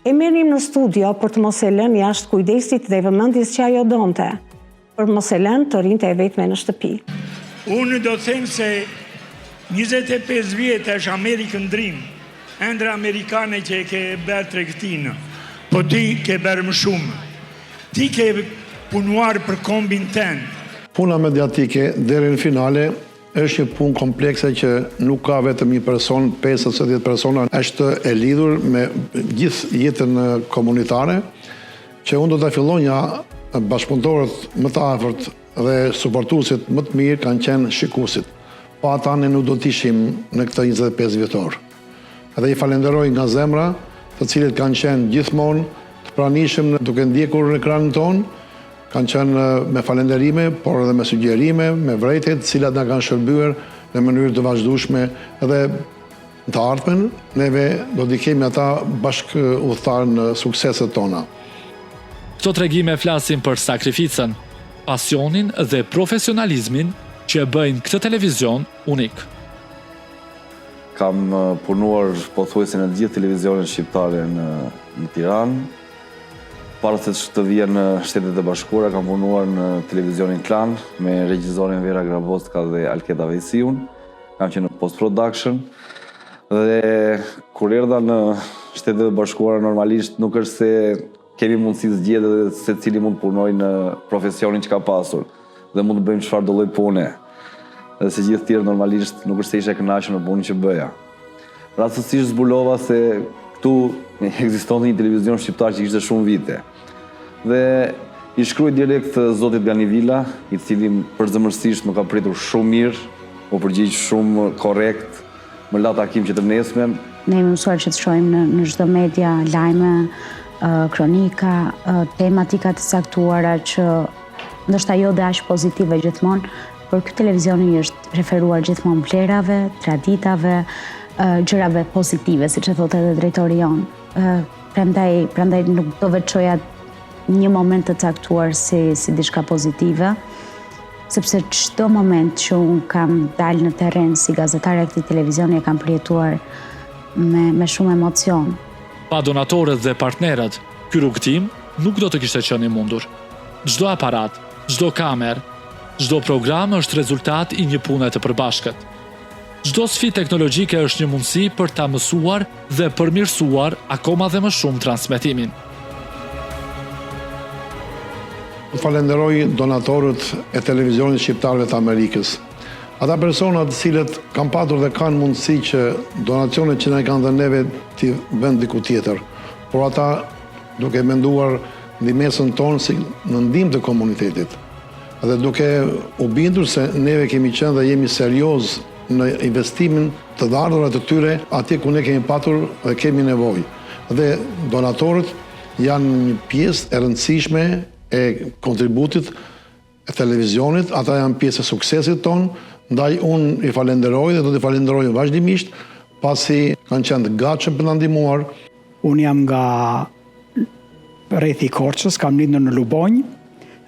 e merrim në studio për të mos e lënë jashtë kujdesit dhe vëmendjes që ajo donte, për mos e lënë të rinte e vetme në shtëpi. Unë do them se 25 vjet është American Dream, ëndra amerikane që e ke bërë tregtinë, po ti ke bërë më shumë. Ti ke punuar për kombin tënd. Puna mediatike deri në finale është një punë komplekse që nuk ka vetëm një person, 5-10 persona, është e lidhur me gjithë jetën komunitare, që unë do të fillonja bashkëpunëtorët më të afërt dhe suportuesit më të mirë kanë qenë shikuesit. Pa ata ne nuk do të ishim në këtë 25 vjetor. Edhe i falenderoj nga zemra, të cilët kanë qenë gjithmonë të pranishëm duke ndjekur në ekranin tonë, kanë qenë me falenderime, por edhe me sugjerime, me vërejtjet, cilat na kanë shërbyer në mënyrë të vazhdueshme edhe të ardhmen, neve do t'i kemi ata bashkë udhëtar në sukseset tona. Këto tregime flasin për sakrificën, pasionin dhe profesionalizmin që e bëjnë këtë televizion unik. Kam punuar pothuajse në gjithë televizionet shqiptare në Tiranë. Para se të vjen në Shtetet e Bashkuara, kam punuar në televizionin Klan me regjizorin Vera Grabovska dhe Alketa Vejsiun. Kam qenë në post-production. Dhe kur erdha në Shtetet e Bashkuara, normalisht nuk është se kemi mundësi zgjedhje dhe se cili mund punoj në profesionin që ka pasur dhe mund të bëjmë çfarë do lloj pune. Dhe se gjithë tjerë normalisht nuk është se isha e kënaqur në punën që bëja. Rastësisht zbulova se këtu ekzistonte një televizion shqiptar që ishte shumë vite. Dhe i shkruaj direkt zotit Ganivilla, i cili përzemërsisht më ka pritur shumë mirë, më përgjigj shumë korrekt, më la takim që të nesmen. Ne jemi mësuar që të shohim në çdo media lajme, kronika, tematika të saktuara që ndoshta jo dhe aq pozitive gjithmonë, por ky televizioni është referuar gjithmonë vlerave, traditave, gjërave pozitive, siç e thotë edhe drejtori jon. Prandaj nuk do veçoja një moment të caktuar si diçka pozitive, sepse çdo moment që unë kam dalë në terren si gazetare e këtij televizioni e kam përjetuar me shumë emocion. Pa donatorët dhe partnerët, ky rrugtim nuk do të kishte qenë i mundur. Çdo aparat, çdo kamerë, çdo program është rezultat i një pune të përbashkët. Çdo sfidë teknologjike është një mundësi për ta mësuar dhe përmirësuar akoma dhe më shumë transmetimin. Falenderoj donatorët e televizionit shqiptarëve të Amerikës. Ata personat cilët kanë patur dhe kanë mundësi që donacionet që ne kanë dhe neve t'i vend diku tjetër. Por ata duke menduar ndihmesën tonë si në ndihmë të komunitetit. Dhe duke u bindur se neve kemi qenë dhe jemi serioz në investimin të ardhurat të tyre atje ku ne kemi patur dhe kemi nevojë. Dhe donatorët janë një pjesë e rëndësishme e kontributit e televizionit, ata janë pjesë e suksesit tonë, ndaj unë i falenderoj dhe do t'i falenderoj vazhdimisht, pasi kanë qenë të gatshëm për na ndihmuar. Unë jam nga rreth i Korçës, kam lindur në Lubonj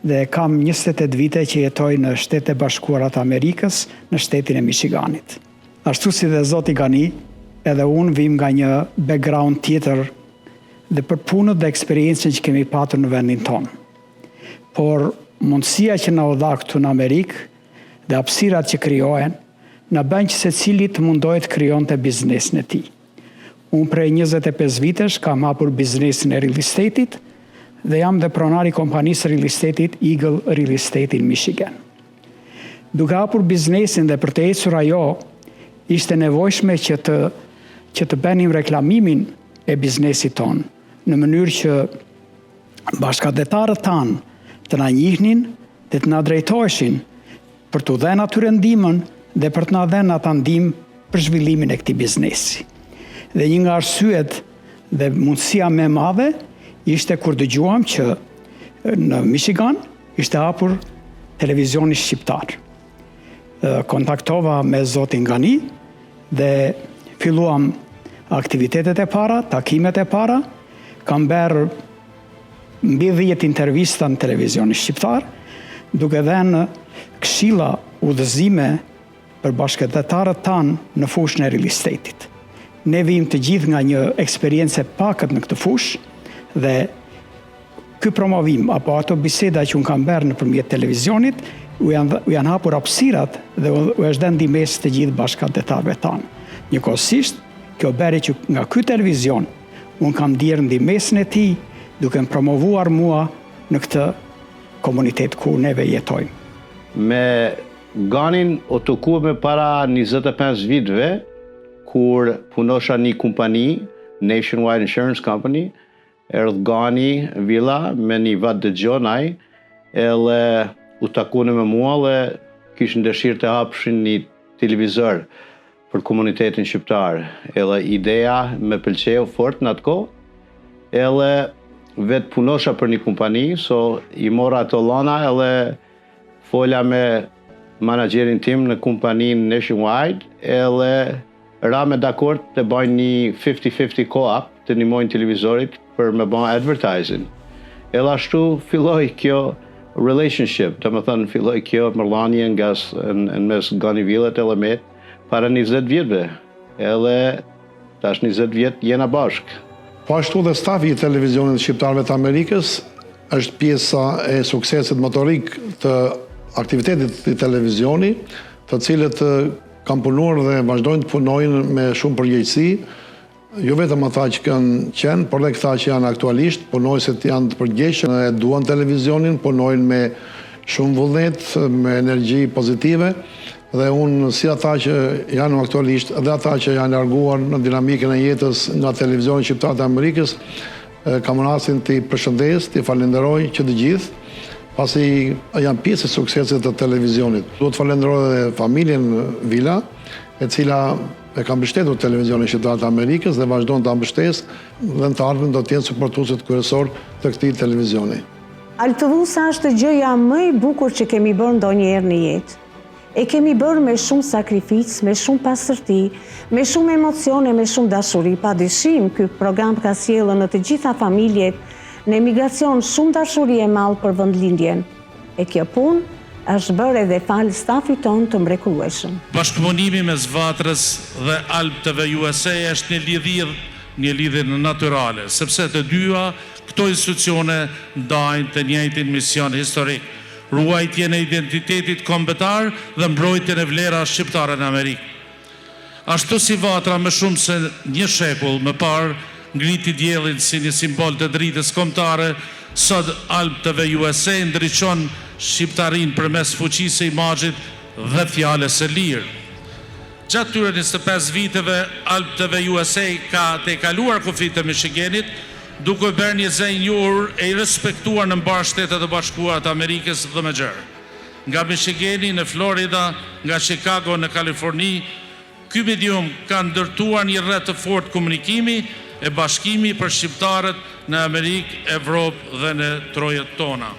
dhe kam 28 vite që jetoj në Shtetet e Bashkuara të Amerikës, në shtetin e Michiganit. Ashtu si dhe zoti Gani, edhe unë vim nga një background tjetër dhe për punët dhe eksperiencën që kemi patur në vendin tonë. Por mundësia që na u dha këtu në Amerikë dhe hapësirat që krijohen, na bën që secili të mundohet të krijonte biznesin e tij. Unë prej 25 vitesh kam hapur biznesin e real estate-it dhe jam dhe pronari kompanisë real estate-it Eagle Real Estate in Michigan. Duke hapur biznesin dhe për të ecur ajo, ishte nevojshme që të bënim reklamimin e biznesit tonë, në mënyrë që bashkëdhetarët tanë të na njihnin dhe të na drejtoheshin për të dhënë atyre ndihmën dhe për të na dhënë ata ndihmë për zhvillimin e këtij biznesi. Dhe një nga arsyet dhe mundësia më e madhe ishte kur dëgjuam që në Michigan ishte hapur televizioni shqiptar. Kontaktova me zotin Gani dhe filluam aktivitetet e para, takimet e para, kam bërë mbi 10 intervista në televizioni shqiptar, duke dhënë këshilla udhëzime për bashkëdhetarët tanë në fushën e real estate-it. Ne vim të gjithë nga një eksperiencë e pakët në këtë fushë dhe ky promovim apo ato biseda që unë kam bërë nëpërmjet televizionit u janë hapur hapësirat dhe u është dhënë ndihmës të gjithë bashkëdhetarëve tanë. Njëkohësisht, kjo bëri që nga ky televizion unë kam ndjerë ndihmën e tij duke më promovuar mua në këtë komunitet ku neve jetojmë. Me Ganin o të kume para 25 viteve, kur punosha një kompani, Nationwide Insurance Company, erdhë Gani Villa me një vat dëgjonaj, edhe u takune me mua dhe kishën dëshirë të hapshin një televizor për komunitetin shqiptar. Edhe ideja me pëlqeu fort në atë kohë, edhe vetë punosha për një kompani, so i mora ato lana edhe folja me managerin tim në kompaninë Nationwide, edhe ra me dakord të bëjnë një 50-50 co-op të ndihmojnë televizorit për me bëjnë advertising. Edhe ashtu filloi kjo relationship, të më thënë filloi kjo marrëdhënie në mes Gani Villat edhe me para 20 vjetëve. Edhe tash 20 vjet jena bashkë. Po ashtu dhe stafi i televizionit shqiptarëve të Amerikës është pjesa e suksesit motorik të aktivitetit të televizioni, të cilët kanë punuar dhe vazhdojnë të punojnë me shumë përgjegjësi, jo vetëm ata që kanë qenë, por edhe këta që janë aktualisht, punojësit janë të përgjegjshëm, e duan televizionin, punojnë me shumë vullnet, me energji pozitive, dhe unë si ata që janë aktualisht dhe ata që janë larguar në dinamikën e jetës nga televizioni shqiptar të Amerikës, kam rastin të i përshëndes, të i falenderoj që të gjithë, pasi janë pjesë e suksesit të televizionit. Duhet të falenderoj dhe familjen Villa, e cila e ka mbështetur televizionin shqiptar të Amerikës dhe vazhdon të mbështesë dhe në të ardhmen do të jenë suportuesit kryesor të këtij televizioni. Altëvusa është gjëja më e bukur që kemi bërë ndonjëherë në jetë. E kemi bërë me shumë sakrificë, me shumë pasërti, me shumë emocione, me shumë dashuri. Padyshim, ky program ka sjellë në të gjitha familjet në emigracion shumë dashuri e madhe për vendlindjen. E kjo punë është bërë edhe fal stafit tonë të mrekullueshëm. Bashkëpunimi mes Vatrës dhe Alp TV USA është një lidhje natyrale, sepse të dyja këto institucione ndajnë të njëjtin mision historik, ruajtjen e identitetit kombëtar dhe mbrojtjen e vlerave shqiptare në Amerikë. Ashtu si Vatra më shumë se një shekull më parë ngriti diellin si një simbol të dritës kombëtare, sot Alp TV USA ndriçon shqiptarinë përmes fuqisë së imazhit dhe fjalës së lirë. Gjatë tyre 25 viteve, Alp TV USA ka tejkaluar kufit të Michiganit, duke bërë një zënjur e i respektuar në mbar Shtetet e Bashkuara të Amerikës dhe më gjerë. Nga Michigani në Florida, nga Chicago në Kaliforni, ky medium ka ndërtuar një rrjet të fortë komunikimi e bashkimi për shqiptarët në Amerikë, Evropë dhe në trojet tona.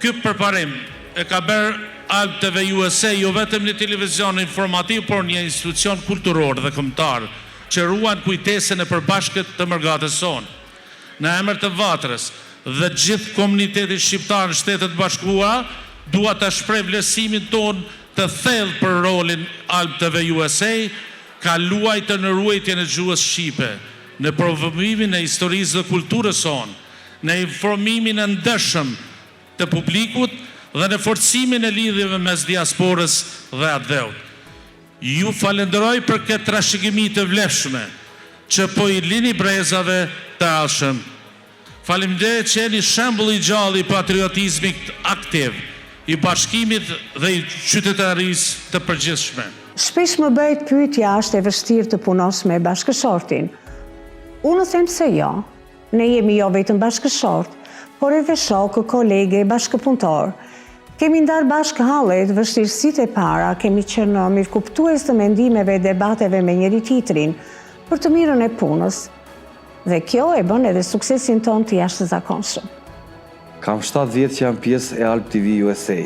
Ky përparim e ka bërë Alp TV USA jo vetëm një televizion informativ, por një institucion kulturor dhe kombëtar që ruan kujtesën e përbashkët të mërgatës sonë. në emër të Vatrës dhe gjithë komunitetit shqiptar në Shtetet Bashkuara, dua të shpreh vlerësimin ton të thellë për rolin Alp TV USA, ka luajtur në ruajtjen e gjuhës shqipe, në promovimin e historisë dhe kulturës sonë, në informimin e ndeshëm të publikut dhe në forcimin e lidhjeve mes diasporës dhe atë dheut. Ju falenderoj për këtë trashëgimi të vlefshme që po i lini brezave të ardhshëm. Faleminderit që jeni shembull i gjallë i patriotizmit aktiv, i bashkimit dhe i qytetarisë të përgjithshme. Shpesh më bëhet pyetja, është e vështirë të punosh me bashkëshortin. Unë them se jo. Ne jemi jo vetëm bashkëshort, por edhe shokë, kolege, bashkëpunëtor. Kemi ndarë bashkë hallet, vështirësitë e para, kemi qenë mirëkuptues të mendimeve e debateve me njëri tjetrin për të mirën e punës. Dhe kjo e bën edhe suksesin ton të jashtëzakonshëm. Kam 7 vjetë që jam pjesë e Alp TV USA.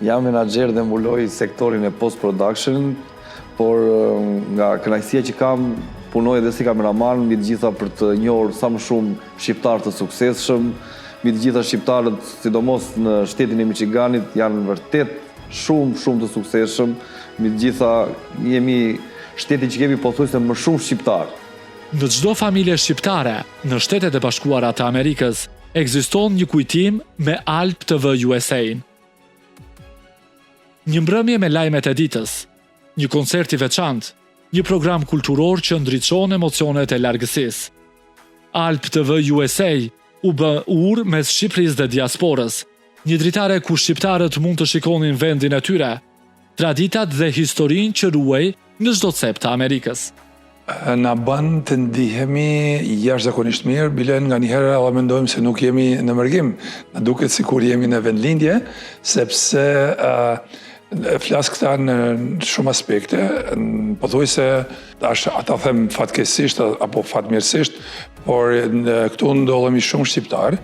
Jam menaxher dhe mbuloj sektorin e post-production, por nga kënaqësia që kam, punoj edhe si kameraman, mbi të gjitha për të njohur sa më shumë shqiptar të suksesshëm, mbi të gjitha shqiptarët, sidomos në shtetin e Michiganit, janë vërtet shumë të suksesshëm, mbi të gjitha jemi shteti që kemi pothuajse më shumë shqiptar. Në çdo familje shqiptare në Shtetet e Bashkuara të Amerikës ekziston një kujtim me Alp TV USA-n. Një mbrëmje me lajmet e ditës, një koncert i veçantë, një program kulturor që ndriçon emocionet e largësisë. Alp TV USA u bë urë mes Shqipërisë dhe diasporës, një dritare ku shqiptarët mund të shikonin vendin e tyre, traditat dhe historinë që ruaj në çdo cep të Amerikës. Na bën të ndihemi jashtëzakonisht mirë, bile nga një herë edhe mendojmë se nuk jemi në mërgim. Na duket sikur jemi në vendlindje, sepse flas këta në shumë aspekte, pothuajse ata them fatkeqësisht apo fatmirësisht, por këtu ndodhemi shumë shqiptar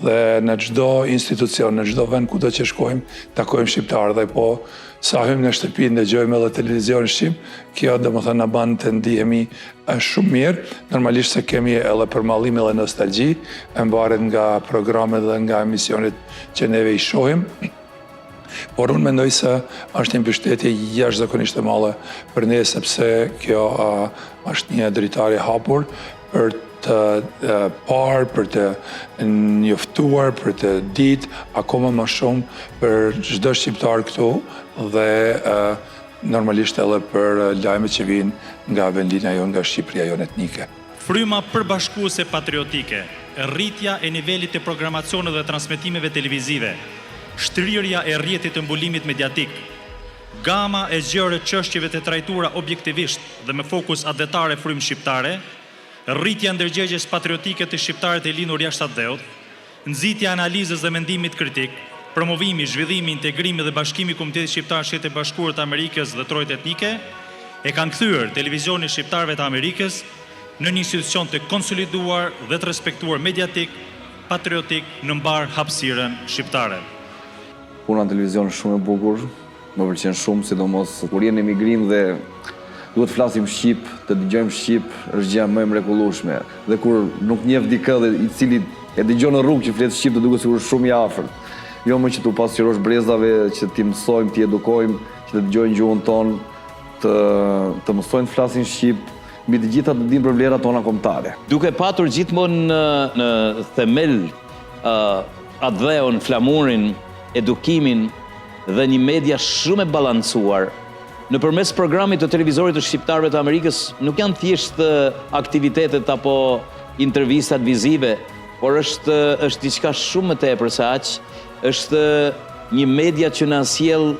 dhe në çdo institucion, në çdo vend kudo që shkojmë, takojmë shqiptar dhe po sa hyjmë në shtëpi ndëgjojmë edhe televizionin shqip, kjo domethënë na bën të ndihemi shumë mirë. Normalisht se kemi edhe përmallim edhe nostalgji, e mbaret nga programet dhe nga emisionet që neve i shohim. Por unë mendoj se është një mbështetje jashtëzakonisht e madhe për ne, sepse kjo është një dritare hapur për të parë, për të njoftuar, për të ditë akoma më shumë për çdo shqiptar këtu dhe normalisht edhe për lajmet që vijnë nga vendina jonë, nga Shqipëria jonë etnike. Fryma përbashkuese patriotike, rritja e nivelit të programacionit dhe transmetimeve televizive, shtrirja e rrjetit të mbulimit mediatik, gama e gjerë çështjeve të trajtura objektivisht dhe me fokus adetare frymë shqiptare, rritja ndërgjegjes patriotike të shqiptarët e lindur jashtë atë dheut, nxitja analizës dhe mendimit kritik, promovimi, zhvillimi, integrimi dhe bashkimi i Komunitetit Shqiptar Shtetet e Bashkuara të Amerikës dhe trojtë etnike, e kanë kthyer televizionin shqiptarëve të Amerikës në një institucion të konsoliduar dhe të respektuar mediatik, patriotik në mbar hapësirën shqiptare. Puna në televizion është shumë e bukur, më pëlqen shumë, sidomos kur jeni në emigrim dhe duhet flasim shqip, të dëgjojmë shqip, është gjë më e mrekullueshme. Dhe kur nuk njeh dikë dhe i cili e dëgjon në rrugë që flet shqip, do duket sikur është shumë i afërt. Jo më që tu pasqyrosh brezave, që ti mësojmë, ti edukojmë, që të dëgjojnë gjuhën tonë, të mësojnë të flasin shqip, mbi të gjitha të dinë për vlerat tona kombëtare. Duke patur gjithmonë në themel atë dheun, flamurin, edukimin dhe një media shumë e balancuar, nëpërmes programit të televizorit të shqiptarëve të Amerikës nuk janë thjesht aktivitetet apo intervistat vizive, por është diçka shumë më tepër se aq, është një media që na sjell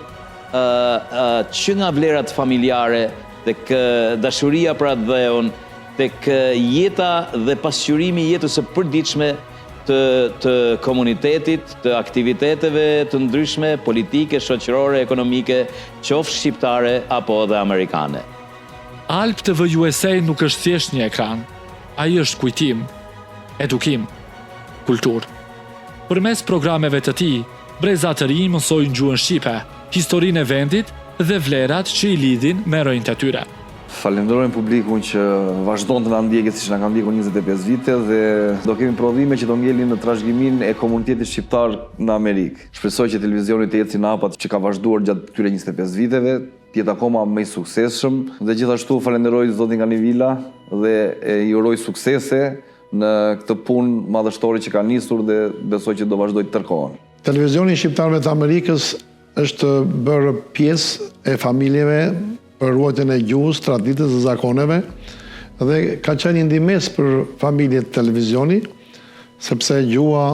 që nga vlerat familjare, tek dashuria për atë dheun, tek jeta dhe pasqyrimi i jetës së përditshme të komunitetit, të aktiviteteve të ndryshme, politike, shoqërore, ekonomike, qoftë shqiptare apo dhe amerikane. Alp TV USA nuk është thjesht një ekran, ai është kujtim, edukim, kulturë. Përmes programeve të tij, breza të rinj mësojnë gjuhën shqipe, historinë e vendit dhe vlerat që i lidhin me rrënjtë e tyre. Falenderojmë publikun që vazhdon të na ndjekë siç na ka ndjekur 25 vite dhe do kemi prodhime që do ngelin në trashëgiminë e komunitetit shqiptar në Amerikë. Shpresoj që televizioni të jetë si napat që ka vazhduar gjatë këtyre 25 viteve, të jetë akoma më i suksesshëm dhe gjithashtu falenderoj zotin Ganivila dhe i uroj suksese në këtë punë madhështore që ka nisur dhe besoj që do vazhdoj të tërkohen. Televizioni i shqiptarëve të Amerikës është bërë pjesë e familjeve për ruajtjen e gjuhës, traditës dhe zakoneve dhe ka qenë një ndihmës për familjet televizioni, sepse gjuha,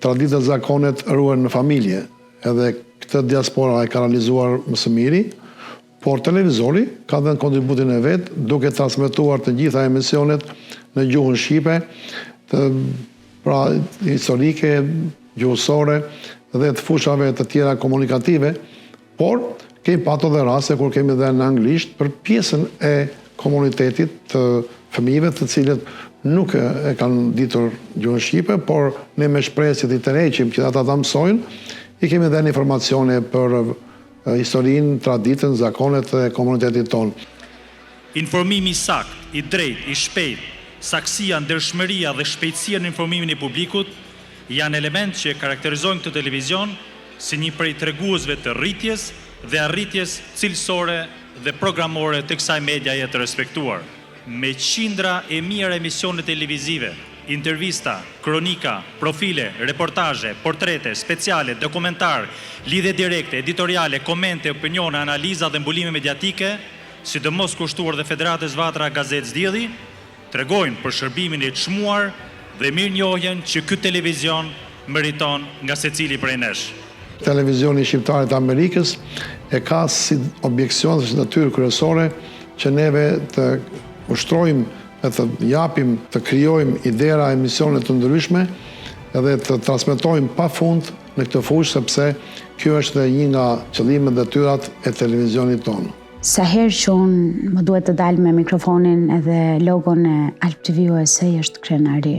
traditat, zakonet ruhen në familje. Edhe këtë diaspora e ka realizuar më së miri, por televizori ka dhënë kontributin e vet duke transmetuar të gjitha emisionet në gjuhën shqipe, pra historike, gjuhësore dhe të fushave të tjera komunikative, por kemi patur dhe raste kur kemi dhe në anglisht për pjesën e komunitetit të fëmijëve të cilët nuk e kanë ditur gjuhën shqipe, por ne me shpresë i tërheqim që ata ta mësojnë, i kemi dhe informacione për historinë, traditën, zakonet e komunitetit tonë. Informimi i sakt, i drejt, i shpejt, saktësia, ndershmëria dhe shpejtësia në informimin e publikut janë element që karakterizojnë këtë televizion si një prej treguesve të rritjes dhe arritjes cilësore dhe programore të kësaj mediaje të respektuar. Me qindra e mijëra emisione televizive, intervista, kronika, profile, reportaje, portrete, speciale, dokumentar, lidhje direkte, editoriale, komente, opinione, analiza dhe mbulime mediatike, sidomos kushtuar dhe Federatës Vatra Gazetës Dielli, tregojnë për shërbimin e çmuar dhe mirënjohjen që ky televizion meriton nga secili prej nesh. Televizioni shqiptar të Amerikës e ka si objeksion dhe si natyrë kryesore që neve të ushtrojmë e të japim, të krijojmë idera emisione të ndryshme edhe të transmetojmë pa fund në këtë fushë, sepse kjo është dhe një nga qëllimet dhe detyrat e televizionit tonë. Sa herë që unë më duhet të dalë me mikrofonin edhe logon e Alp TV USA është krenari.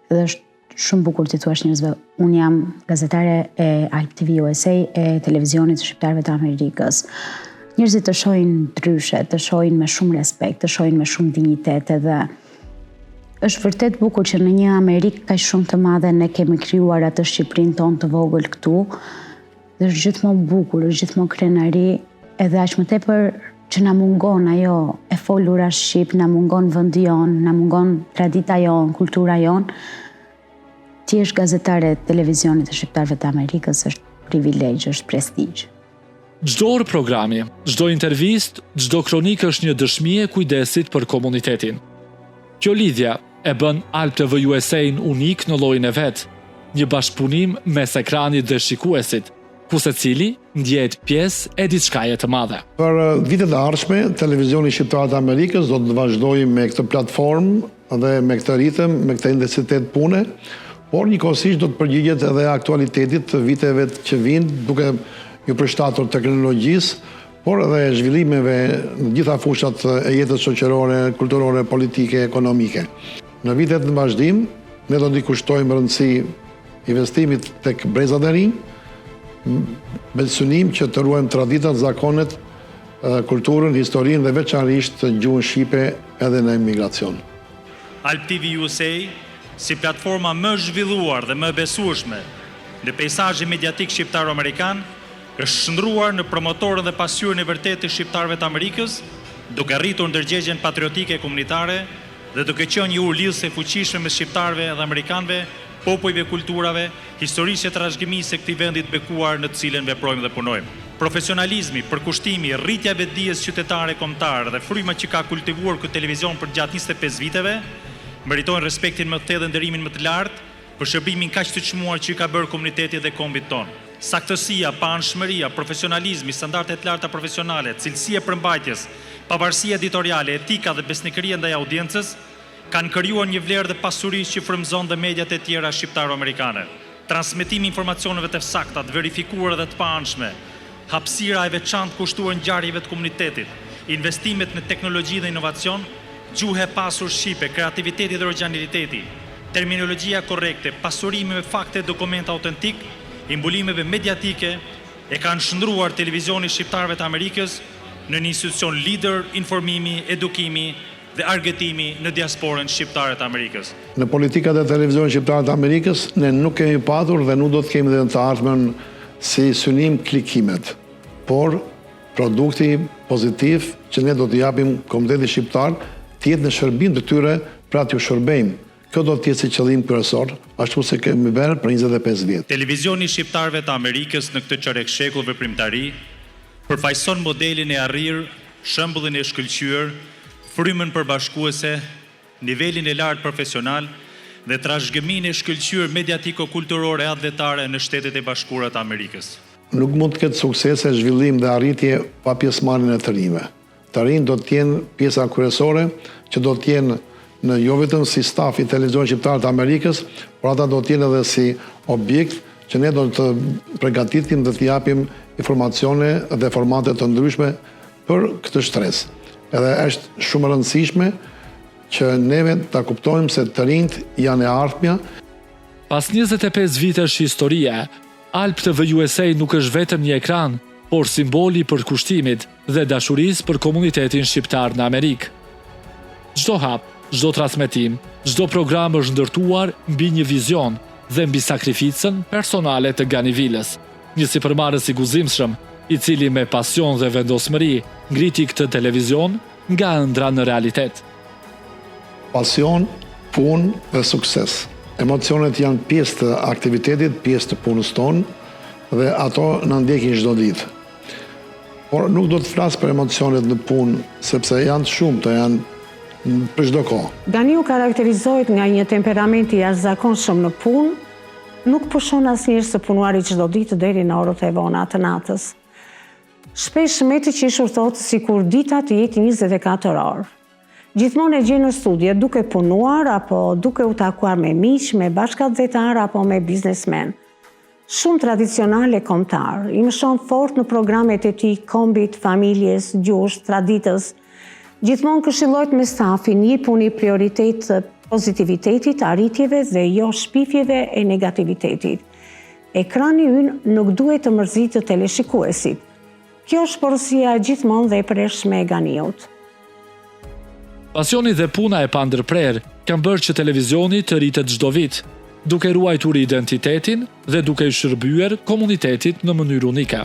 Dhe është shumë bukur të thuash njerëzve, unë jam gazetare e Alp TV USA e televizionit të shqiptarëve të Amerikës. Njerëzit të shohin ndryshe, të shohin me shumë respekt, të shohin me shumë dinjitet edhe është vërtet bukur që në një Amerikë kaq shumë të madhe ne kemi krijuar atë Shqipërinë tonë të vogël këtu. Dhe është gjithmonë bukur, është gjithmonë krenari, edhe aq më tepër që na mungon ajo e folura shqip, na mungon vendi jon, na mungon tradita jon, kultura jon. Ti je gazetare e televizionit të shqiptarëve të Amerikës, është privilegj, është prestigj. Çdo orë programi, çdo intervistë, çdo kronikë është një dëshmi e kujdesit për komunitetin. Kjo lidhje e bën Alp TV USA-n unik në llojin e vet, një bashkëpunim mes ekranit dhe shikuesit, ku secili ndjehet pjesë e diçkaje të madhe. Për vitet e ardhshme, televizioni shqiptar të Amerikës do të vazhdojë me këtë platformë dhe me këtë ritëm, me këtë intensitet pune, por njëkohësisht do të përgjigjet edhe aktualitetit të viteve që vijnë, duke ju përshtatur teknologjisë, por edhe zhvillimeve në gjitha fushat e jetës shoqërore, kulturore, politike, ekonomike. Në vitet në vazhdim, ne do t'i kushtojmë rëndësi investimit tek brezat e rinj, me synim që të ruajmë traditat, zakonet, kulturën, historinë dhe veçanërisht gjuhën shqipe edhe në emigracion. Alp TV USA, si platforma më zhvilluar dhe më besueshme në peizazhin mediatik shqiptaro-amerikan, është shndruar në promotorën dhe pasqyrën e vërtetë të shqiptarëve të Amerikës, duke arritur ndërgjegjen patriotike komunitare dhe duke qenë një urlidhse e fuqishme mes shqiptarëve dhe amerikanëve, popujve, kulturave, historisë e trashëgimisë së këtij vendi të bekuar në të cilën veprojmë dhe punojmë. Profesionalizmi, përkushtimi, rritja e vetdijes qytetare kombëtare dhe fryma që ka kultivuar ky televizion për gjatë 25 viteve, meritojnë respektin më të thellë dhe nderimin më të lartë për shërbimin kaq të çmuar që ka bërë komuniteti dhe kombit tonë. Saktësia, paanshmëria, profesionalizmi, standardet të larta profesionale, cilësia e përmbajtjes, pavarësia editoriale, etika dhe besnikëria ndaj audiencës kanë krijuar një vlerë dhe pasuri që frymëzon dhe mediat e tjera shqiptaro-amerikane. Transmetimi i informacioneve të sakta, të verifikuara dhe të paanshme, hapësira e veçantë kushtuar ngjarjeve të komunitetit, investimet në teknologji dhe inovacion, gjuhë e pasur shqipe, kreativiteti dhe origjinaliteti, terminologjia korrekte, pasurimi me fakte e dokument autentik, imbulimeve mediatike e kanë shndruar televizionin shqiptarëve të Amerikës në një institucion lider informimi, edukimi dhe argëtimi në diasporën shqiptare të Amerikës. Në politikat e televizionit shqiptar të Amerikës, ne nuk kemi patur dhe nuk do të kemi dhe në të ardhmen si synim klikimet, por produkti pozitiv që ne do të japim komunitetit shqiptar të jetë në shërbim të tyre, pra t'ju shërbejmë. Kjo do të jetë si qëllim kryesor, ashtu se kemi bërë për 25 vjet. Televizioni shqiptarëve të Amerikës në këtë çerek shekull veprimtari përfaqëson modelin e arrirë, shembullin e shkëlqyer, frymën përbashkuese, nivelin e lartë profesional dhe trashëgiminë e shkëlqyer mediatiko-kulturore atletare në Shtetet e Bashkuara të Amerikës. Nuk mund të ketë suksese, zhvillim dhe arritje pa pjesëmarrjen e të rinjve. Të rinjt do të jenë pjesa kryesore që do të jenë në jo vetëm si staf i televizionit shqiptar të Amerikës, por ata do të jenë edhe si objekt që ne do të përgatitim dhe të japim informacione dhe formate të ndryshme për këtë shtresë. Edhe është shumë e rëndësishme që neve ta kuptojmë se të rinjt janë e ardhmja. Pas 25 vitesh historie, Alp TV USA nuk është vetëm një ekran, por simboli i përkushtimit dhe dashurisë për komunitetin shqiptar në Amerikë. Çdo hap, çdo transmetim, çdo program është ndërtuar mbi një vizion dhe mbi sakrificën personale të Ganivilës, një sipërmarrës i guzimshëm, i cili me pasion dhe vendosmëri ngriti këtë televizion nga ëndra në realitet. Pasion, punë dhe sukses. Emocionet janë pjesë të aktivitetit, pjesë të punës tonë dhe ato na ndjekin çdo ditë. Por nuk do të flas për emocionet në punë, sepse janë të shumta, janë për çdo kohë. Ganiu karakterizohet nga një temperament i jashtëzakonshëm në punë, nuk pushon asnjëherë së punuari çdo ditë deri në orët e vona të natës. Shpesh meti që i shurthot sikur dita të jetë 24 orë. Gjithmonë e gjen në studie duke punuar apo duke u takuar me miq, me bashkëgazetar apo me biznesmen. Shumë tradicional e kombëtar, i mshon fort në programet e tij kombit, familjes, gjuhës, traditës. Gjithmonë këshillohet me stafin, jepuni prioritet pozitivitetit, arritjeve dhe jo shpifjeve e negativitetit. Ekrani ynë nuk duhet të mërzitë teleshikuesit. Kjo është porosia gjithmonë dhe e përhershme e Ganiut. Pasioni dhe puna e pandërprer kanë bërë që televizioni të rritet çdo vit, duke ruajtur identitetin dhe duke i shërbyer komunitetit në mënyrë unike.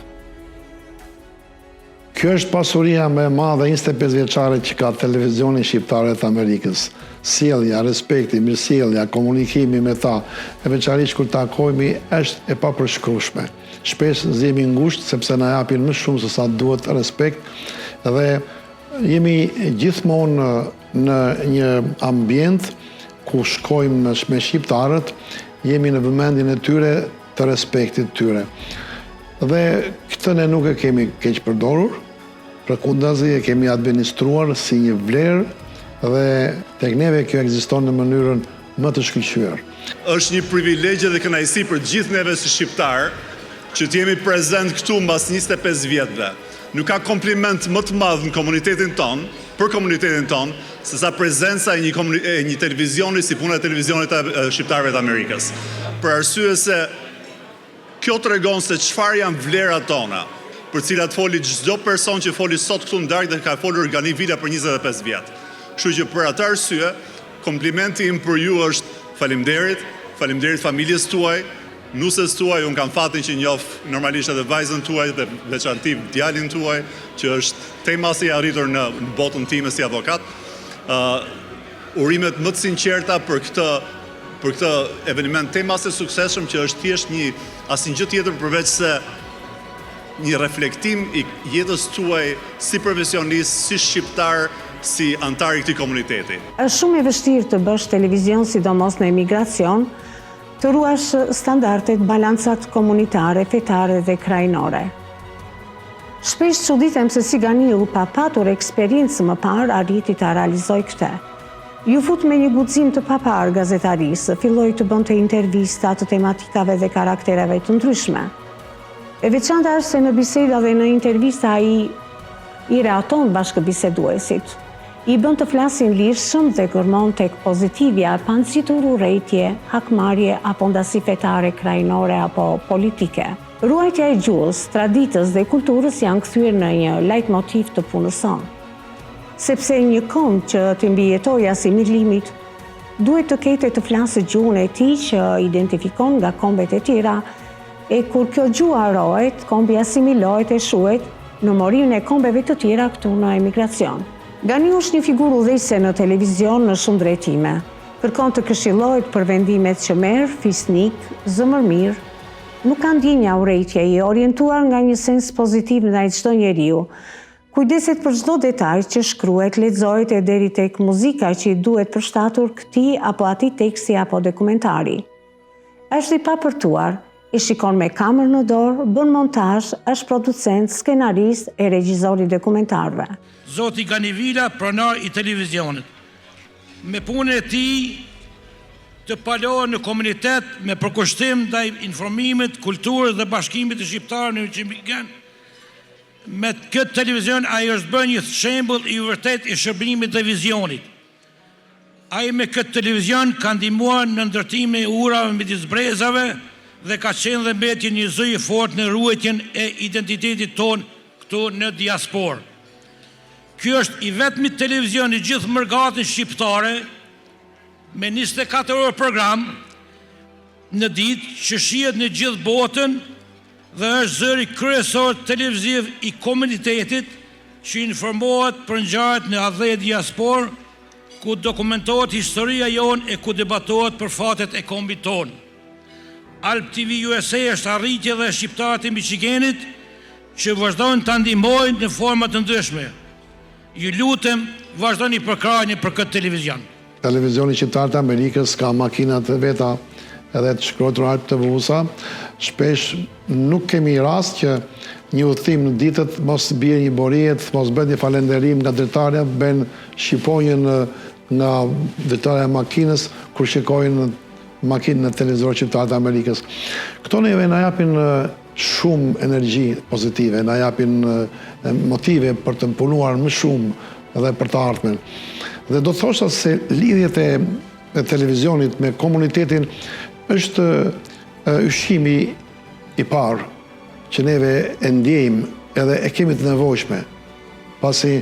Kjo është pasuria më e madhe 25 vjeçare që ka televizioni shqiptar të Amerikës. Sjellja, respekti, mirësjellja, komunikimi me ta, e veçanërisht kur takohemi, është e papërshkrueshme. Shpesh zihemi ngushtë sepse na japin më shumë se sa duhet respekt dhe jemi gjithmonë në një ambient ku shkojmë me shqiptarët, jemi në vëmendjen e tyre të respektit tyre. Dhe këtë ne nuk e kemi keq përdorur, përkundazi e kemi administruar si një vlerë dhe tek neve kjo ekziston në mënyrën më të shkëlqyer. Është një privilegje dhe kënaqësi për gjithë neve si shqiptar që të jemi prezent këtu mbas 25 vjetëve. Nuk ka kompliment më të madh në komunitetin ton, për komunitetin ton, se sa prezenca e një televizioni si puna e televizionit të shqiptarëve të Amerikës. Për arsye se kjo tregon se çfarë janë vlerat tona, për cilat foli çdo person që foli sot këtu në darkë dhe ka folur Gani Vila për 25 vjet. Kështu që për atë arsye, komplimenti im për ju është faleminderit familjes tuaj, nuses tuaj, unë kam fatin që njoh normalisht edhe vajzën tuaj dhe veçanti djalin tuaj, që është tema si arritur në botën time si avokat. Urimet më të sinqerta për këtë eveniment tema se suksesshëm që është thjesht një asnjë gjë tjetër përveç se një reflektim i jetës tuaj si profesionist, si shqiptar, si antar i këtij komuniteti. Është shumë e vështirë të bësh televizion sidomos në emigracion, të ruash standardet, balancat komunitare, fetare dhe krajnore. Shpesh çuditem se si Ganiu, pa patur eksperiencë më parë, arriti ta realizoj këtë. Ju fut me një guxim të papar gazetarisë, filloi të bënte intervista të tematikave dhe karaktereve të ndryshme. E veçanta është se në biseda dhe në intervista i reaton bashkëbiseduesit. I bën të flasin lirshëm dhe gërmon tek pozitivja, pa nxitur urrëtie, hakmarrje apo ndasi fetare, krajnore apo politike. Ruajtja e gjuhës, traditës dhe kulturës janë kthyer në një leitmotiv të punës sonë. Sepse një kom që të mbijetoj asimilimit, duhet të ketë të flasë gjuhën e tij që identifikon nga kombet e tjera, e kur kjo gjuhë harohet, kombi asimilohet e shuhet në morimin e kombeve të tjera këtu në emigracion. Gani është një figurë udhëheqëse në televizion në shumë drejtime. Kërkon të këshillohet për vendimet që merr, fisnik, zëmërmir, nuk ka ndjenja urrejtje, i orientuar nga një sens pozitiv ndaj çdo njeriu. Kujdeset për çdo detaj që shkruhet, lexohet e deri tek muzika që i duhet përshtatur këtij apo atij teksti apo dokumentari. Është i papërtuar, i shikon me kamerë në dorë, bën montazh, është producent, skenarist e regjizori dokumentarëve. Zoti Gani Vila, pronar i televizionit. Me punën e tij të palohet në komunitet me përkushtim ndaj informimit, kulturës dhe bashkimit të shqiptarëve që kanë. Me këtë televizion ai është bërë një shembull i vërtet i shërbimit të vizionit. Ai me këtë televizion ka ndihmuar në ndërtimin e urave midis brezave dhe ka qenë dhe mbeti një zë i fortë në ruajtjen e identitetit ton këtu në diasporë. Ky është i vetmi televizion i gjithë mërgatën shqiptare me 24 orë program në ditë që shihet në gjithë botën dhe është zëri kryesor televiziv i komunitetit që informohet për ngjarjet në adhe diasporë, ku dokumentohet historia jonë e ku debatohet për fatet e kombit tonë. Alp TV USA është arritje dhe shqiptarët e Michiganit që vazhdojnë të ndihmojnë në forma të ndryshme. Ju lutem, vazhdoni përkrahjen për këtë televizion. Televizioni shqiptar të Amerikës ka makinat e veta edhe të shkruar Alp TV-sa. Shpesh nuk kemi rast që një udhëtim në ditët mos bie një borijet, mos bëhet një falënderim nga drejtarja, bën shqiponjën nga drejtarja e makinës kur shikojnë makinën në televizor shqiptar të Amerikës. Këto neve na japin shumë energji pozitive, na japin motive për të punuar më shumë dhe për të ardhmen. Dhe do të thosha se lidhjet e televizionit me komunitetin është ushqimi i parë që neve e ndjejmë edhe e kemi të nevojshme. Pasi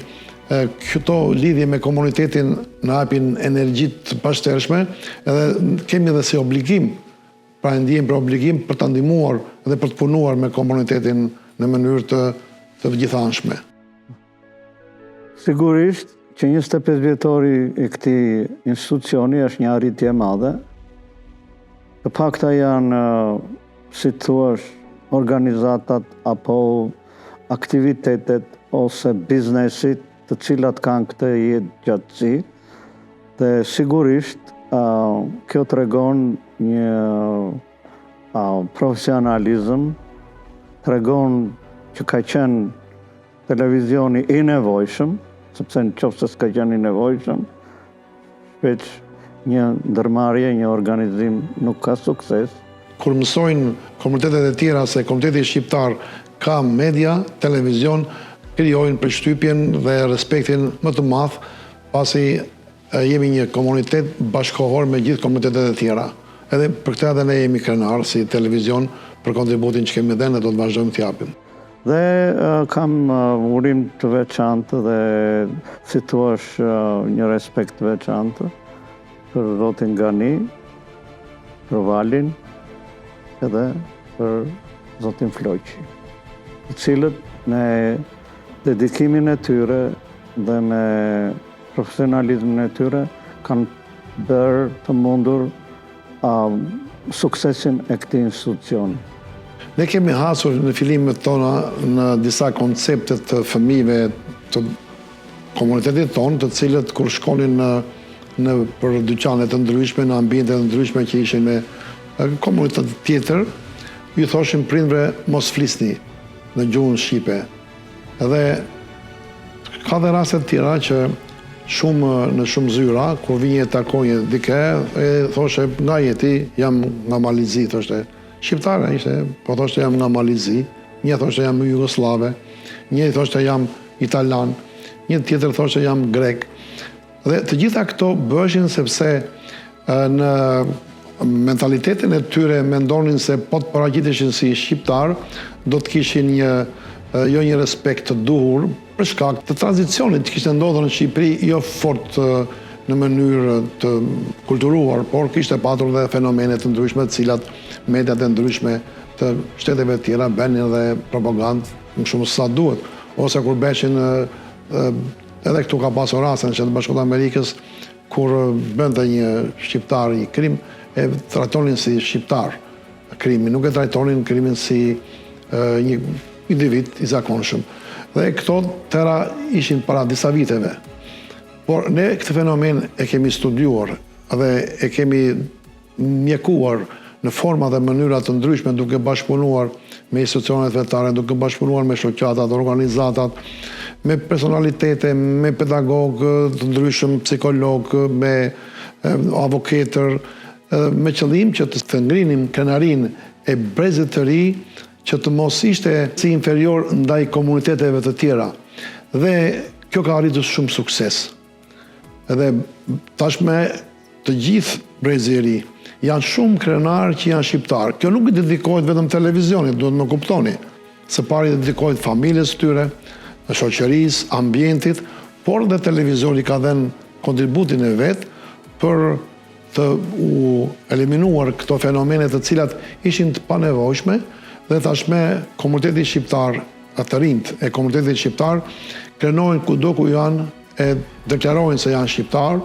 këto lidhje me komunitetin na japin energji të pashtershme, edhe kemi edhe si obligim, pra ndjejmë për obligim për të ndihmuar dhe për të punuar me komunitetin në mënyrë të gjithanshme. Sigurisht që 25 vjetori i këtij institucioni është një arritje e madhe. Të pakta janë, si thuash, organizatat apo aktivitetet ose biznesit të cilat kanë këtë jetë gjatësi, dhe sigurisht kjo tregon një profesionalizëm, tregon që ka qenë televizioni i nevojshëm, sepse në qoftë se s'ka qenë i nevojshëm, shpesh një ndërmarrje, një organizim nuk ka sukses. Kur mësojnë komunitetet e tjera se komuniteti shqiptar ka media, televizion, krijojnë përshtypjen dhe respektin më të madh, pasi jemi një komunitet bashkohor me gjithë komunitetet e tjera. Edhe për këtë edhe ne jemi krenar si televizion për kontributin që kemi dhënë dhe do të vazhdojmë të japim. Dhe kam urim të veçantë dhe si thuash një respekt të veçantë për zotin Gani, për Valin edhe për zotin Floqi, të cilët me dedikimin e tyre dhe me profesionalizmin e tyre kanë bërë të mundur suksesin e këtij institucioni. Ne kemi hasur në fillimet tona në disa konceptet të fëmijëve të komunitetit tonë, të cilët kur shkonin në për dyqane të ndryshme, në ambiente të ndryshme që ishin me komunitet tjetër, ju thoshin prindve mos flisni në gjuhën shqipe. Edhe ka dhe raste të tjera që në shumë zyra, kur vinje takonje dike, e thoshe nga jeti, jam nga Malizi, thoshte. Shqiptare ishte, po thoshte jam nga Malizi, një thoshte jam Jugoslave, një thoshte jam Italan, një tjetër thoshte jam Grek. Dhe të gjitha këto bëshin sepse në mentalitetin e tyre mendonin se po të paraqiteshin si shqiptar, do të kishin jo një respekt të duhur për shkak të tranzicionit që kishte ndodhur në Shqipëri, jo fort në mënyrë të kulturuar, por kishte patur dhe fenomene të ndryshme, të cilat mediat e ndryshme të shteteve tjera bënin dhe propagandë në shumë sa duhet. Ose kur beshin, edhe këtu ka pasur raste në Shtetet Bashkuara të Amerikës, kur bënte një shqiptar një krim, e trajtonin si shqiptar krimin, nuk e trajtonin krimin si një individ i zakonshëm. Dhe këto tëra ishin para disa viteve. Por ne këtë fenomen e kemi studiuar dhe e kemi mjekuar në forma dhe mënyra të ndryshme, duke bashkëpunuar me institucionet vetare, duke bashkëpunuar me shoqatat, organizatat, me personalitete, me pedagogë të ndryshëm, psikologë, me avokatër, me qëllim që të ngrinim krenarin e brezit të ri, që të mos ishte si inferior ndaj komuniteteve të tjera. Dhe kjo ka arritur shumë sukses. Edhe tashme të gjithë brezi i ri janë shumë krenarë që janë shqiptarë. Kjo nuk i dedikohet vetëm televizionit, duhet më kuptoni. Së pari dedikohet familjes tyre, shoqërisë, ambientit, por dhe televizioni ka dhenë kontributin e vetë për të u eliminuar këto fenomenet të cilat ishin të panevojshme, dhe tashme komuniteti shqiptar, të rinjt e komunitetit shqiptar, krenojnë kudo ku janë, e deklarojnë se janë shqiptar,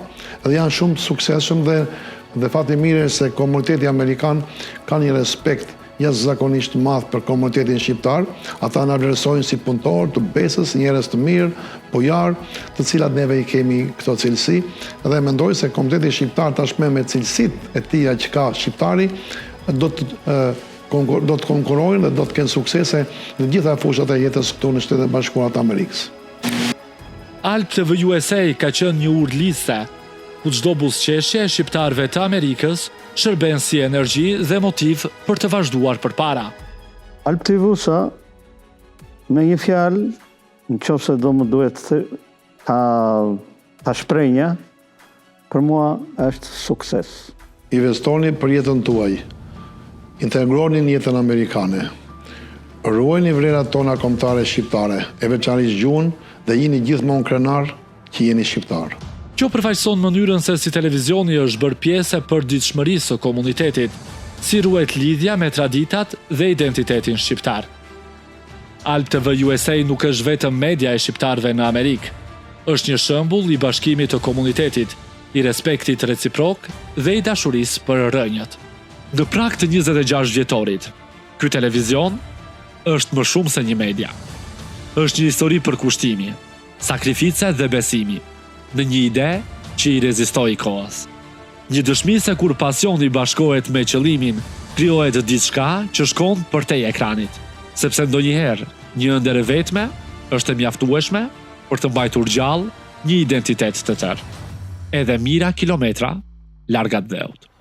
dhe janë shumë suksesshëm dhe fati mirë se komuniteti amerikan ka një respekt jashtëzakonisht madh për komunitetin shqiptar. Ata na vlerësojnë si punëtor të besës, njerëz të mirë, pojar, të cilat neve i kemi këto cilësi, dhe mendoj se komuniteti shqiptar tashme me cilësitë e tija që ka shqiptari do të konkurrojnë dhe do të kenë suksese në gjitha fushat e jetës këtu në Shtetet Bashkuara të Amerikës. Alp TV USA ka qenë një urdhëlidhse, ku çdo buzëqeshje e shqiptarëve të Amerikës shërben si energji dhe motiv për të vazhduar përpara. Alp TV USA, me një fjalë, nëse do më duhet ta shprehja, për mua është sukses. Investoni për jetën tuaj. Integroni në jetën amerikane. Ruajini vlerat tona kombëtare shqiptare, e veçanërisht gjuhën, dhe jeni gjithmonë krenar që jeni shqiptar. Kjo përfaqëson mënyrën se si televizioni është bërë pjesë e përditshmërisë së komunitetit, si ruhet lidhja me traditat dhe identitetin shqiptar. Alp TV USA nuk është vetëm media e shqiptarëve në Amerikë, është një shembull i bashkimit të komunitetit, i respektit reciprok dhe i dashurisë për rrënjët. Në prag të 26 vjetorit, ky televizion është më shumë se një media. Është një histori përkushtimi, sakrifice dhe besimi, në një ide që i rezistoi kohës. Një dëshmi se kur pasioni bashkohet me qëllimin, krijohet diçka që shkon përtej ekranit, sepse ndonjëherë një ëndër e vetme është e mjaftueshme për të mbajtur gjallë një identitet të tërë, edhe mira kilometra larg atë dheut.